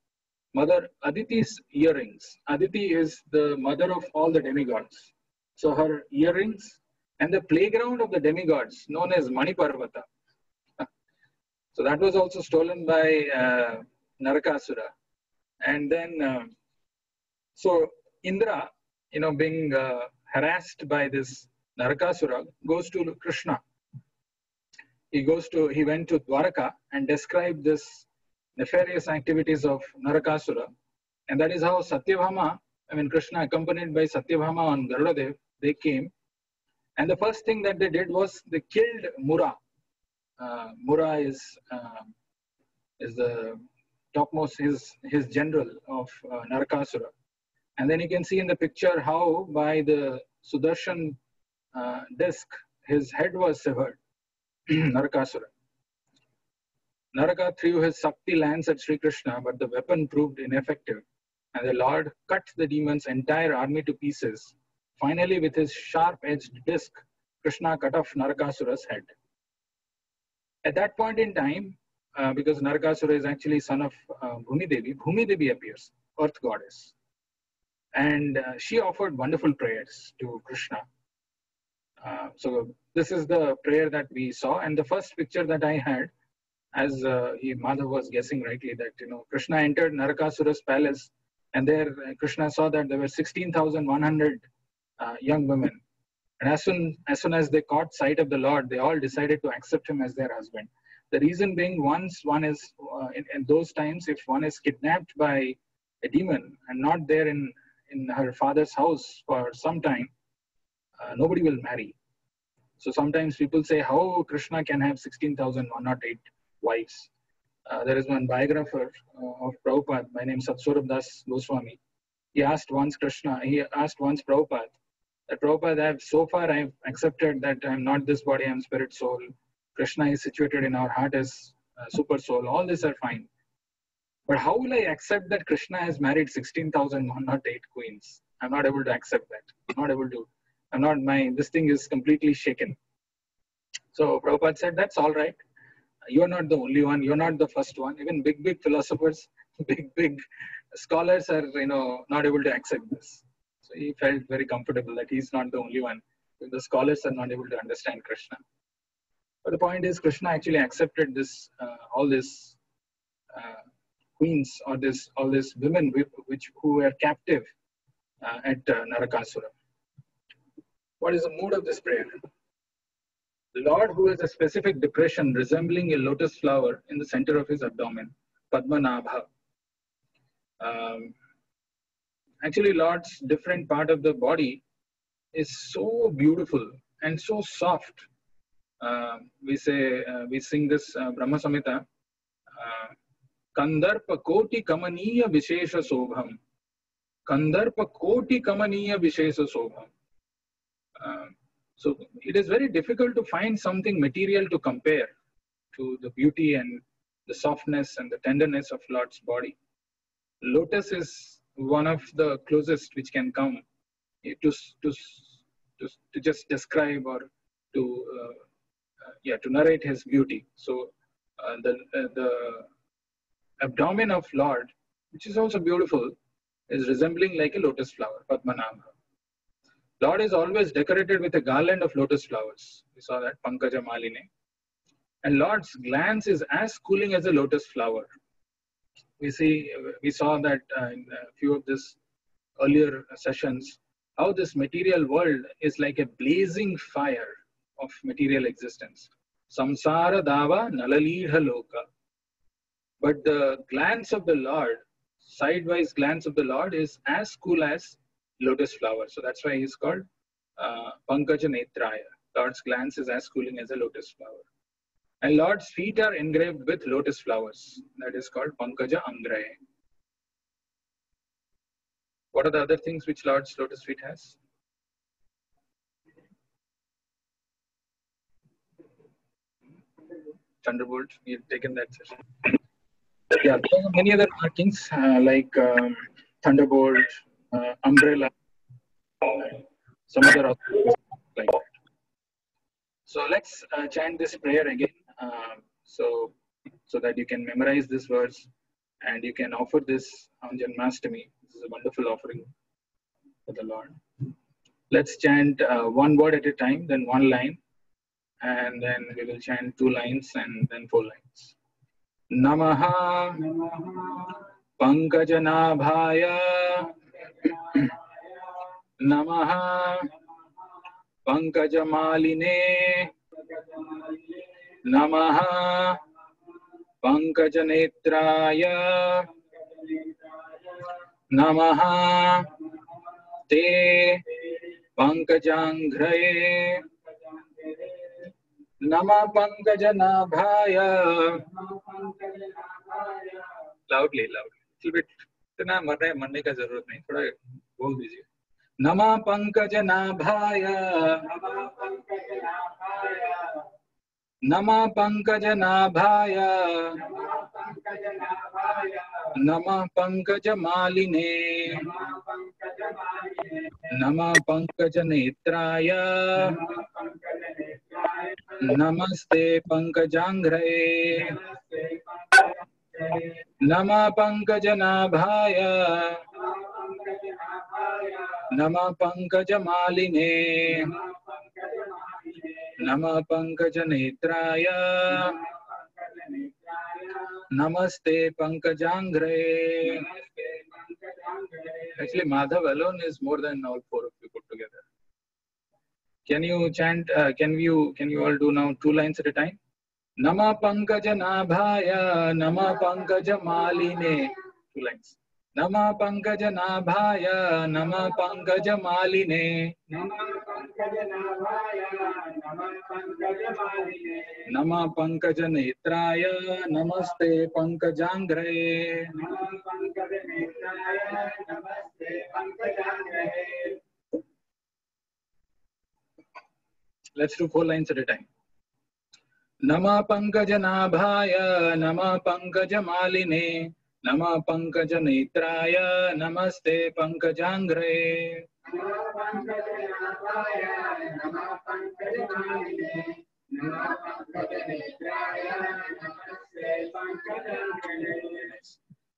Mother Aditi's earrings. Aditi is the mother of all the demigods. So her earrings and the playground of the demigods known as Maniparvata. So that was also stolen by Narakasura. And then, so Indra, being harassed by this Narakasura, goes to Krishna. He went to Dwaraka and described this nefarious activities of Narakasura. And that is how Satyabhama, Krishna accompanied by Satyabhama on Garudadev, they came. And the first thing that they did was they killed Mura. Mura is the topmost, his general of Narakasura. And then you can see in the picture how by the Sudarshan disc, his head was severed, Narakasura. Naraka threw his Sakti lance at Sri Krishna, but the weapon proved ineffective, and the Lord cut the demon's entire army to pieces. Finally, with his sharp-edged disc, Krishna cut off Narakasura's head. At that point in time, because Narakasura is actually son of Bhumi Devi appears, earth goddess. And she offered wonderful prayers to Krishna. So this is the prayer that we saw. And the first picture that I had, as Madhav was guessing rightly, that Krishna entered Narakasura's palace And there Krishna saw that there were 16,100 young women. And as soon as they caught sight of the Lord, they all decided to accept him as their husband. The reason being, once one is, in those times, if one is kidnapped by a demon and not there in her father's house for some time, nobody will marry. So sometimes people say, how Krishna can have 16,108 wives? There is one biographer of Prabhupada by name Satswarup Das Goswami. He asked once Prabhupada, that Prabhupada, so far I've accepted that I'm not this body, I'm spirit soul. Krishna is situated in our heart as super soul. All these are fine. But how will I accept that Krishna has married 16,108 queens? I'm not able to accept that. I'm not able to. This thing is completely shaken. So Prabhupada said, that's all right. You're not the only one. You're not the first one. Even big philosophers, big scholars are, not able to accept this. So he felt very comfortable that he's not the only one. The scholars are not able to understand Krishna. But the point is, Krishna actually accepted this, all these queens or all these women who were captive at Narakasura. What is the mood of this prayer? The Lord, who has a specific depression resembling a lotus flower in the center of his abdomen, Padmanabha. Actually, Lord's different part of the body is so beautiful and so soft. We sing this Brahma Samhita, Kandarpa Koti Kamaniya Vishesha Sobham. Kandarpa Koti Kamaniya Vishesha Sobham. So it is very difficult to find something material to compare to the beauty and the softness and the tenderness of Lord's body. Lotus is one of the closest which can come to just describe or to narrate his beauty. So the abdomen of Lord, which is also beautiful, is resembling like a lotus flower, Padmanabha. Lord is always decorated with a garland of lotus flowers. We saw that, Pankaja Maline. And Lord's glance is as cooling as a lotus flower. We saw that in a few of these earlier sessions, how this material world is like a blazing fire of material existence. Samsara Dava Nalalidha Loka. But the glance of the Lord, sidewise glance of the Lord, is as cool as lotus flower. So that's why he's called Pankaja Netraya. Lord's glance is as cooling as a lotus flower. And Lord's feet are engraved with lotus flowers. That is called Pankaja Angraye. What are the other things which Lord's lotus feet has? Thunderbolt, you've taken that session. Yeah, there are many other markings like thunderbolt, umbrella, some other like that. So let's chant this prayer again, so that you can memorize this verse and you can offer this on Janmashtami. This is a wonderful offering for the Lord. Let's chant one word at a time, then one line, and then we will chant 2 lines and then 4 lines. Namaha Pankajanabhaya Namaha Pankajamaline Namaha Pankajanetraya Namaha Te Pankajanggraye Nama Pankajanabhaya. Loudly. Little bit. इतना मरने का जरूरत नहीं, थोड़ा बोल दीजिए. Nama Pankajanabhaya. Nama Pankajanabhaya. Nama Pankajamaline. Nama Pankajanetraya. Namaste Pankajangraye. Nama Pankajanabhaya. Nama Pankajamaline. Nama Pankajanetraya. Namaste Pankajangre. Actually, Madhav alone is more than all four of you put together. Can you chant? Can you all do now 2 lines at a time? Nama Pankajanaabhaya, Nama Pankajamaline. 2 lines. Nama Pankajanaabhaya, Nama Pankajamaline. Nama Pankajanetraya, Namaste Pankajangre. Let's do 4 lines at a time. Nama Pankajanaabhaya, Nama Pankajamaline, Nama Pankajanetraya, Namaste Pankajangre.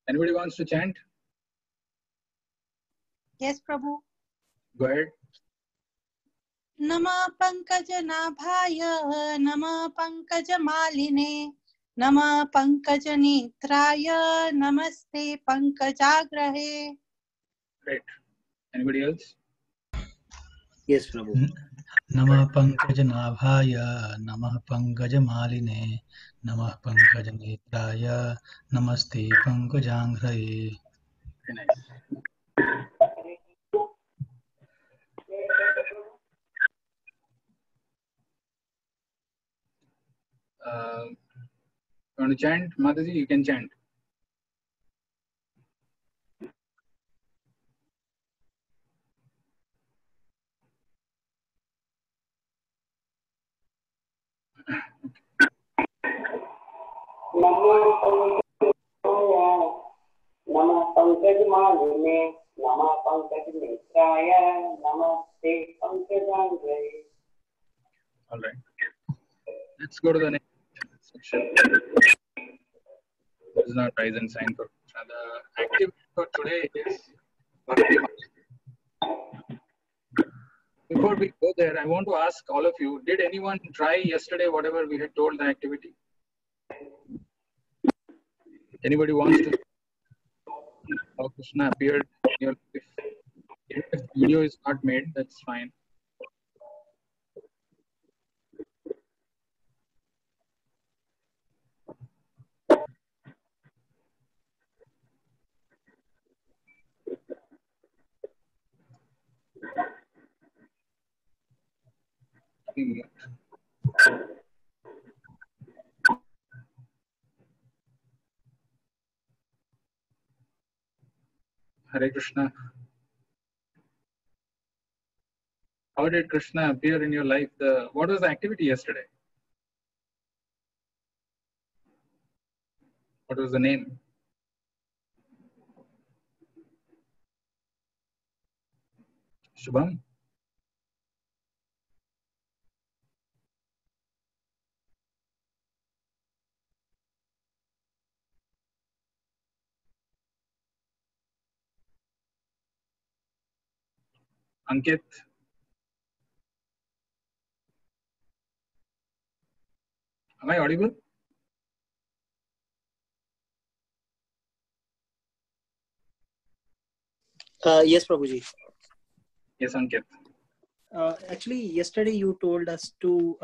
Anybody wants to chant? Yes, Prabhu. Go ahead. Nama Pankajanaabhaya, Nama Pankajamaline, Nama Pankajanitraya, Namaste Pankajagrahe. Great. Anybody else? Yes, Prabhu. Namah Pankajanaabhaya, Namah Pankajamaline, Namah Pankajanetraya, Namaste Pankajanghreye. Very nice. You want to chant? Mataji, you can chant. Nama Pankajamaline, Nama Pankajnetraya, Namaste Pankajangre. All right. Let's go to the next section. This is not rise and sign for Krishna. The activity for today is Bhakti. Before we go there, I want to ask all of you, did anyone try yesterday whatever we had told the activity? Anybody wants to how Krishna appeared in your life? If the video is not made, that's fine. Hare Krishna. How did Krishna appear in your life? What was the activity yesterday? What was the name? Shubham? Ankit? Am I audible? Yes, Prabhuji. Yes, Ankit. Actually, yesterday you told us to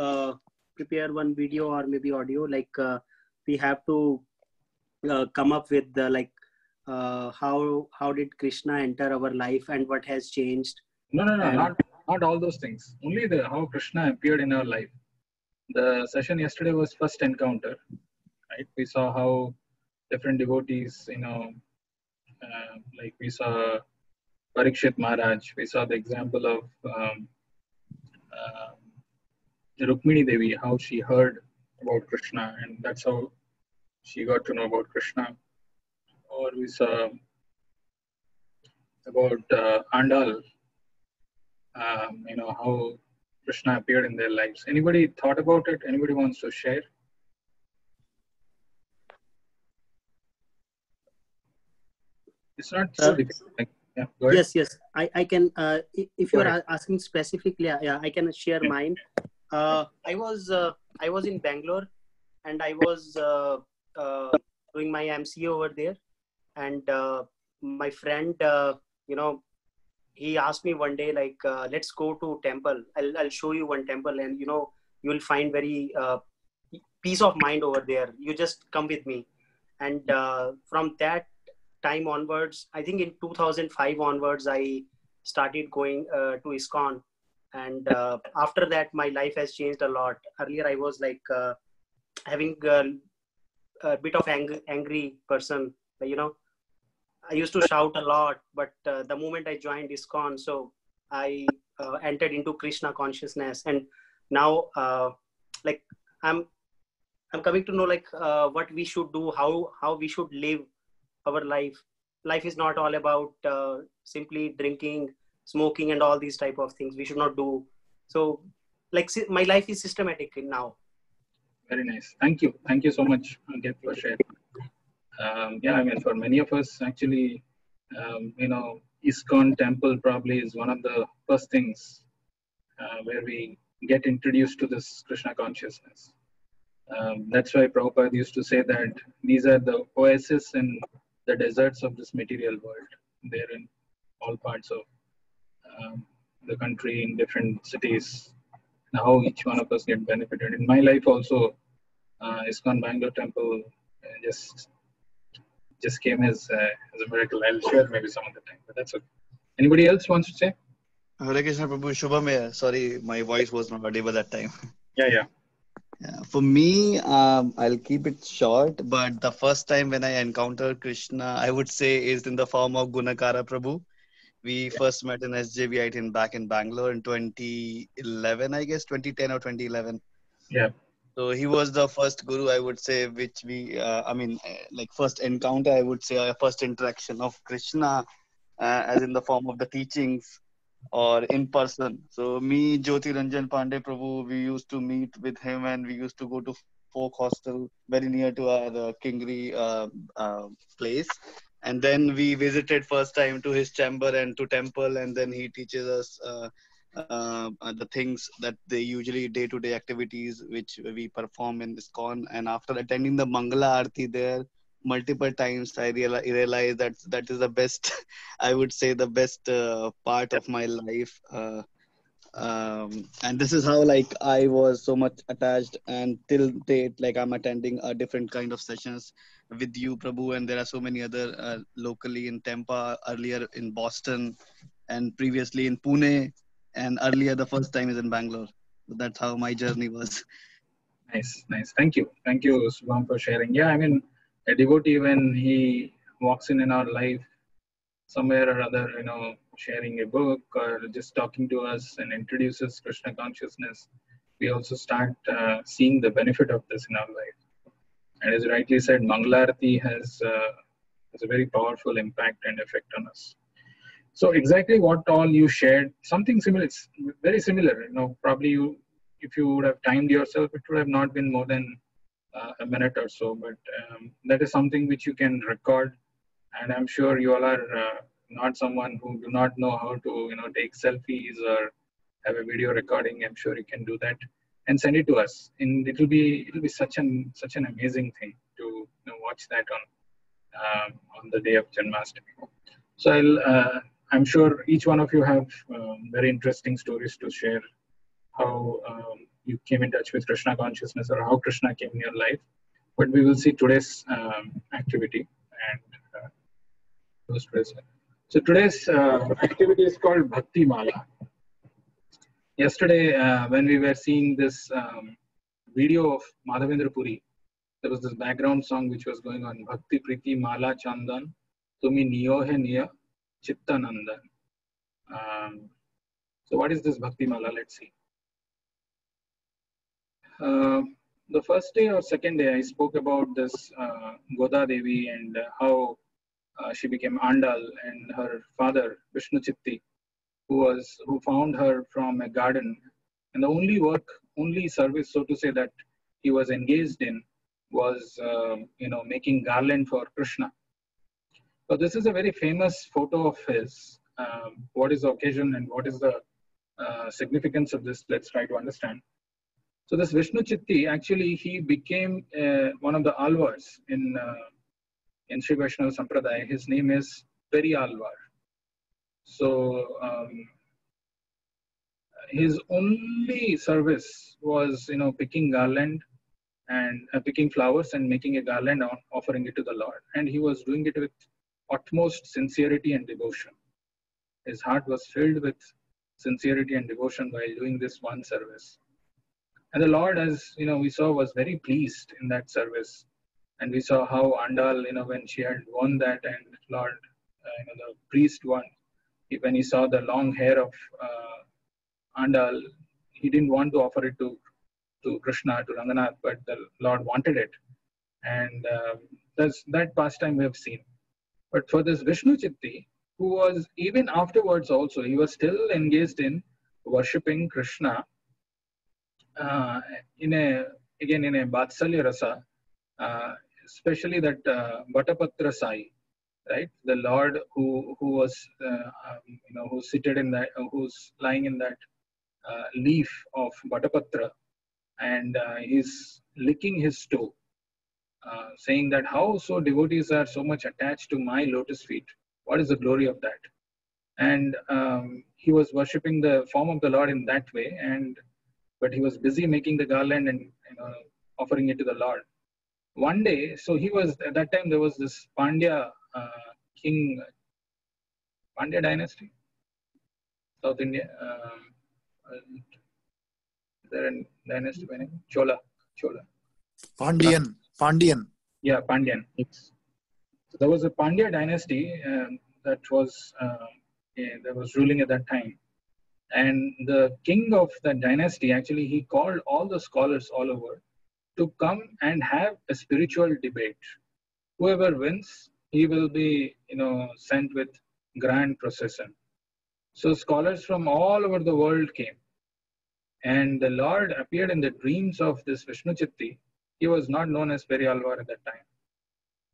prepare one video or maybe audio. Like we have to come up with the how did Krishna enter our life and what has changed. No, And- not all those things. Only how Krishna appeared in our life. The session yesterday was first encounter, right? We saw how different devotees, like we saw Parikshit Maharaj. We saw the example of Rukmini Devi, how she heard about Krishna, and that's how she got to know about Krishna. Or we saw about Andal, how Krishna appeared in their lives. Anybody thought about it? Anybody wants to share? It's not so difficult. Yeah, go ahead. Yes. I can. If Go you ahead. are asking specifically, yeah, I can share mine. I was in Bangalore, and I was doing my MCA over there. And my friend, he asked me one day, like, let's go to temple. I'll show you one temple, and you will find very peace of mind over there. You just come with me. And from that time onwards, I think in 2005 onwards, I started going to ISKCON. And after that, my life has changed a lot. Earlier, I was like having a bit of angry person. I used to shout a lot, but the moment I joined ISKCON, so I entered into Krishna consciousness, and now like I'm coming to know like what we should do, how we should live our life. Life is not all about simply drinking, smoking, and all these type of things. We should not do. So, like, my life is systematic now. Very nice. Thank you. Thank you so much, Ankit, for sharing. Yeah, I mean, for many of us, actually, ISKCON temple probably is one of the first things where we get introduced to this Krishna consciousness. That's why Prabhupada used to say that these are the oases in the deserts of this material world. They're in all parts of the country, in different cities. How each one of us get benefited. In my life also, ISKCON Bangalore temple just came as a miracle. I'll share maybe some of the time, but that's okay. Anybody else wants to say? Hare Krishna Prabhu, Shubham here. Sorry, my voice was not audible that time. Yeah. For me, I'll keep it short, but the first time when I encountered Krishna, I would say is in the form of Gunakara Prabhu. We first met in SJVIT back in Bangalore in 2011, I guess, 2010 or 2011. Yeah. So he was the first guru, I would say, which we, like first encounter, I would say, first interaction of Krishna, as in the form of the teachings or in person. So me, Jyoti Ranjan Pandey Prabhu, we used to meet with him and we used to go to folk hostel very near to our Kingri place. And then we visited first time to his chamber and to temple, and then he teaches us the things that they usually day-to-day activities which we perform in ISKCON. And after attending the Mangala Aarti there multiple times, I realized that is the best, I would say the best part of my life. And this is how like I was so much attached, and till date like I'm attending a different kind of sessions with you, Prabhu, and there are so many other locally in Tampa, earlier in Boston, and previously in Pune, and earlier the first time is in Bangalore. So that's how my journey was. Nice. Thank you, Subham, for sharing. Yeah, I mean, a devotee, when he walks in our life somewhere or other, sharing a book or just talking to us and introduces Krishna consciousness, we also start seeing the benefit of this in our life. And as rightly said, Mangalarti has a very powerful impact and effect on us. So exactly what all you shared, something similar, it's very similar. Probably if you would have timed yourself, it would have not been more than a minute or so, but that is something which you can record. And I'm sure you all are not someone who do not know how to, take selfies or have a video recording. I'm sure you can do that and send it to us. And it'll be such an amazing thing to watch that on the day of Janmashtami. So I'm sure each one of you have very interesting stories to share, how you came in touch with Krishna consciousness or how Krishna came in your life. But we will see today's activity and So today's activity is called Bhakti Mala. Yesterday, when we were seeing this video of Madhavendra Puri, there was this background song which was going on, Bhakti Priti Mala Chandan, Tumi Niyo Hai Niya Chitta Nandan. So what is this Bhakti Mala? Let's see. The first day or second day, I spoke about this Goda Devi and how she became Andal, and her father, Vishnu Chitti, who found her from a garden. And the only service, so to say, that he was engaged in was, making garland for Krishna. So this is a very famous photo of his. What is the occasion and what is the significance of this? Let's try to understand. So this Vishnu Chitti, actually, he became one of the alvars in in Sri Vaishnava Sampradaya, his name is Periyalvar. So his only service was, picking garland and picking flowers and making a garland, offering it to the Lord. And he was doing it with utmost sincerity and devotion. His heart was filled with sincerity and devotion while doing this one service. And the Lord, as we saw, was very pleased in that service. And we saw how Andal, when she had won that, and Lord, the priest won. When he saw the long hair of Andal, he didn't want to offer it to Krishna, to Ranganath, but the Lord wanted it. And that pastime we have seen. But for this Vishnu Chitti, who was even afterwards also, he was still engaged in worshipping Krishna in a Vatsalya Rasa, especially that Bhattapatra Sai, right? The Lord who was, who's seated in that, who's lying in that leaf of Bhattapatra, and he's licking his toe, saying that how so devotees are so much attached to my lotus feet. What is the glory of that? And he was worshipping the form of the Lord in that way, but he was busy making the garland and offering it to the Lord. One day, so he was, at that time there was this Pandya king, Pandya dynasty, South India. Is there a dynasty by name? Chola. Pandyan. Yeah, Pandyan. So there was a Pandya dynasty that was ruling at that time. And the king of that dynasty, actually, he called all the scholars all over to come and have a spiritual debate. Whoever wins, he will be, sent with grand procession. So scholars from all over the world came. And the Lord appeared in the dreams of this Vishnu Chitti. He was not known as Periyalvar at that time.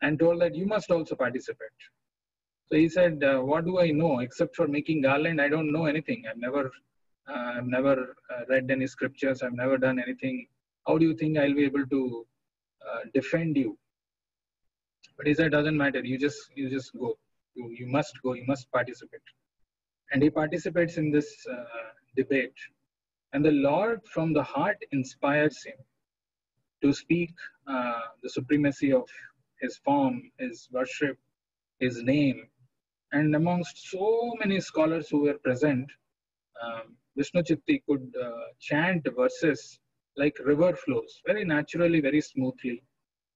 And told that you must also participate. So he said, what do I know except for making garland? I don't know anything. I've never read any scriptures. I've never done anything. How do you think I'll be able to defend you? But he said, doesn't matter. You just go. You must go. You must participate. And he participates in this debate. And the Lord from the heart inspires him to speak the supremacy of his form, his worship, his name. And amongst so many scholars who were present, Vishnu Chitti could chant verses like river flows, very naturally, very smoothly,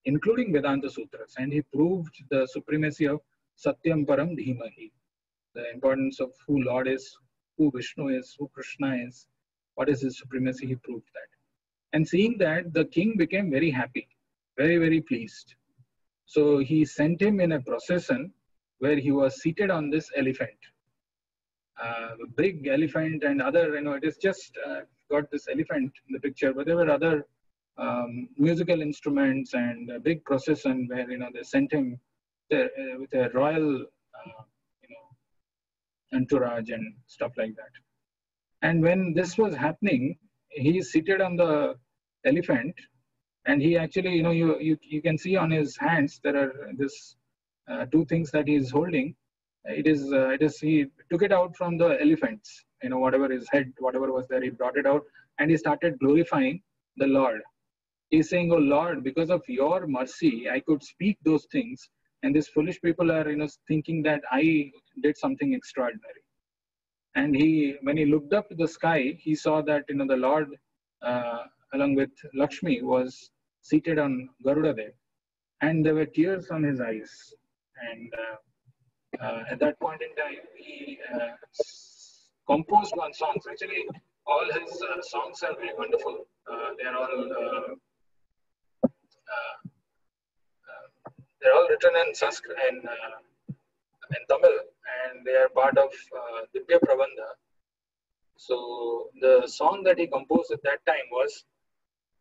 including Vedanta Sutras. And he proved the supremacy of Satyam Param Dhimahi, the importance of who Lord is, who Vishnu is, who Krishna is, what is his supremacy. He proved that. And seeing that, the king became very happy, very, very pleased. So he sent him in a procession where he was seated on this elephant, a big elephant, and other, it is just got this elephant in the picture, but there were other musical instruments and a big procession where, they sent him there, with a royal, entourage and stuff like that. And when this was happening, he is seated on the elephant, and he actually, you can see on his hands, there are this two things that he is holding. It is he took it out from the elephants, whatever his head, whatever was there, he brought it out, and he started glorifying the Lord. He's saying, oh Lord, because of your mercy, I could speak those things, and these foolish people are, thinking that I did something extraordinary. And when he looked up to the sky, he saw that, the Lord, along with Lakshmi, was seated on Garuda there. And there were tears on his eyes. And at that point in time, he composed one song. Actually, all his songs are very wonderful. They are all written in Sanskrit and in Tamil, and they are part of Divya Prabandha. So the song that he composed at that time was,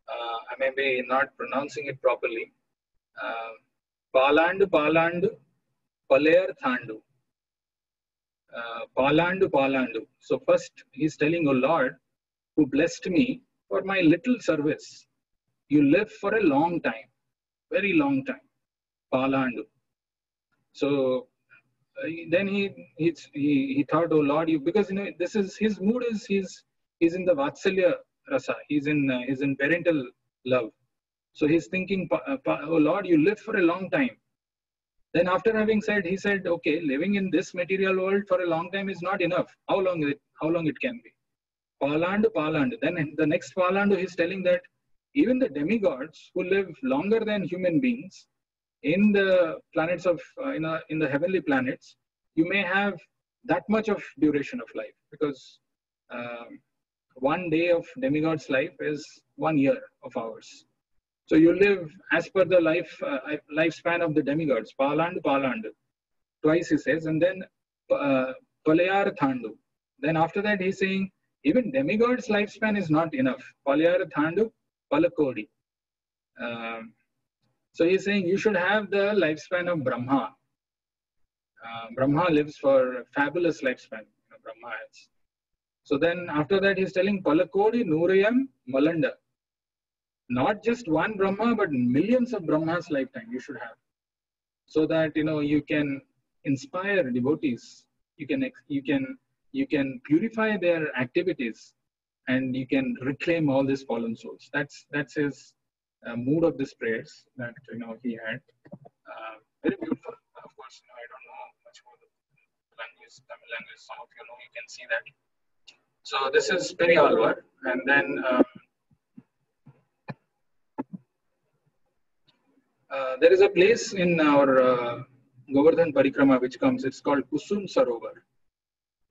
I may be not pronouncing it properly, Palandu Palandu Palayar Thandu. Palandu Palandu. So first he's telling, oh Lord, who blessed me for my little service. You live for a long time, very long time. Palandu. So then he thought, oh Lord, you, because this is his mood, is he's in the Vatsalya rasa, he's in parental love. So he's thinking, oh Lord, you live for a long time. Then after having said, he said, okay, living in this material world for a long time is not enough. How long it can be? Palandu. Then in the next Palandu, he's telling that even the demigods who live longer than human beings in the planets of, in the heavenly planets, you may have that much of duration of life, because 1 day of demigod's life is 1 year of ours. So you live as per the lifespan of the demigods, Palandu. Twice he says, and then Palayar Thandu. Then after that he's saying, even demigod's lifespan is not enough. Palayar Thandu, Palakodi. So he's saying you should have the lifespan of Brahma. Brahma lives for a fabulous lifespan. Brahma has. So then after that he's telling Palakodi Nurayam Malanda. Not just one Brahma, but millions of Brahmas lifetime you should have. So that you can inspire devotees. You can purify their activities, and you can reclaim all these fallen souls. That's his mood of these prayers that he had. Very beautiful. Of course, I don't know much about the language, Tamil language. Some of you can see that. So this is Periyalvar, and then there is a place in our Govardhan Parikrama which comes. It's called Kusum Sarovar,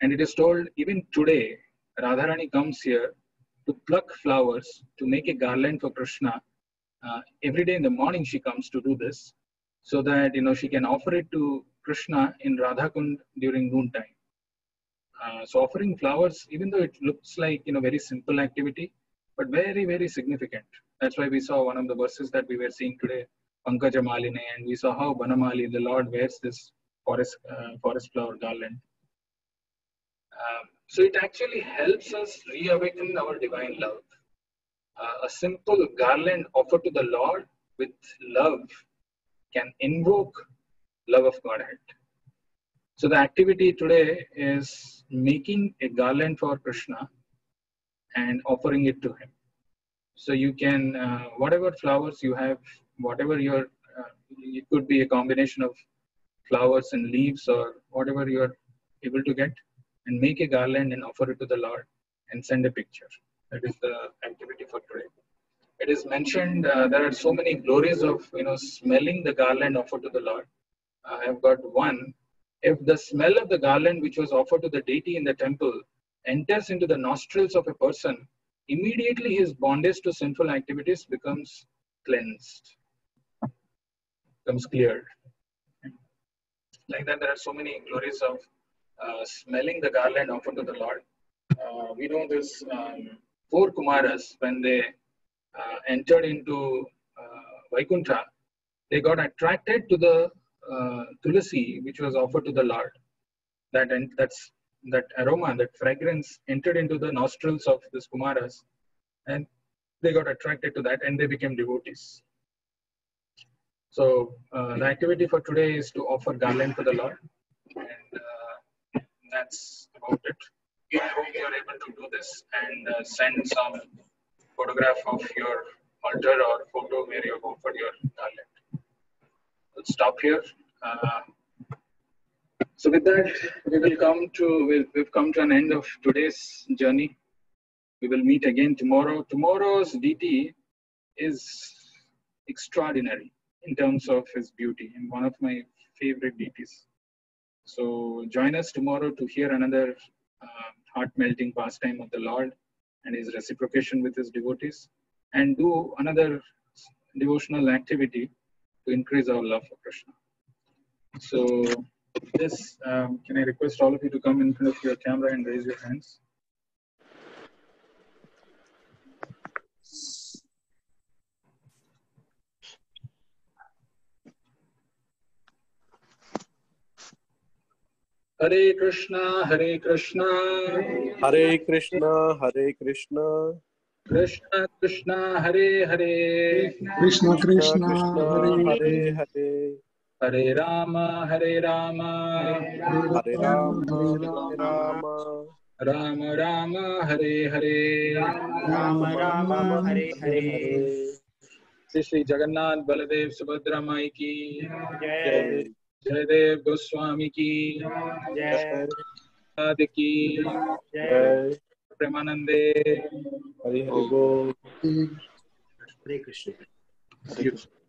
and it is told even today Radharani comes here to pluck flowers to make a garland for Krishna. Every day in the morning she comes to do this, so that she can offer it to Krishna in Radhakund during noontime. So offering flowers, even though it looks like very simple activity, but very, very significant. That's why we saw one of the verses that we were seeing today, Pankaja Maline, and we saw how Banamali, the Lord, wears this forest flower garland. So it actually helps us reawaken our divine love. A simple garland offered to the Lord with love can invoke love of Godhead. So the activity today is making a garland for Krishna and offering it to him. So you can, whatever flowers you have, whatever it could be a combination of flowers and leaves or whatever you're able to get, and make a garland and offer it to the Lord and send a picture. That is the activity for today. It is mentioned, there are so many glories of, smelling the garland offered to the Lord. I have got one. If the smell of the garland which was offered to the deity in the temple enters into the nostrils of a person, immediately his bondage to sinful activities becomes cleansed, becomes cleared. Like that, there are so many glories of smelling the garland offered to the Lord. We know this 4 Kumaras, when they entered into Vaikuntha, they got attracted to the tulasi which was offered to the Lord. That aroma, that fragrance entered into the nostrils of these Kumaras, and they got attracted to that, and they became devotees. So the activity for today is to offer garland to the Lord, and that's about it. I hope you are able to do this and send some photograph of your altar or photo where you have offered your garland. We'll stop here. So with that, we've come to an end of today's journey. We will meet again tomorrow. Tomorrow's deity is extraordinary in terms of his beauty, and one of my favorite deities. So join us tomorrow to hear another heart-melting pastime of the Lord and his reciprocation with his devotees, and do another devotional activity to increase our love for Krishna. So this, can I request all of you to come in front of your camera and raise your hands? Hare Krishna, Hare Krishna, Hare Krishna, Hare Krishna, Krishna Krishna, Hare Hare, Krishna Krishna, Krishna, Hare Hare Hare, Hare Rama, Hare Rama, Hare Rama, Hare Rama, Rama Rama, Hare Hare, Rama Rama Hare Hare. Shri Shri Jagannath Baladev Subhadra Mai ki, Jai Jaydev Goswami ki, Jai Adi ki, Jai. Premanande. Hare Hare Bol. Hare Krishna. Hare Krishna.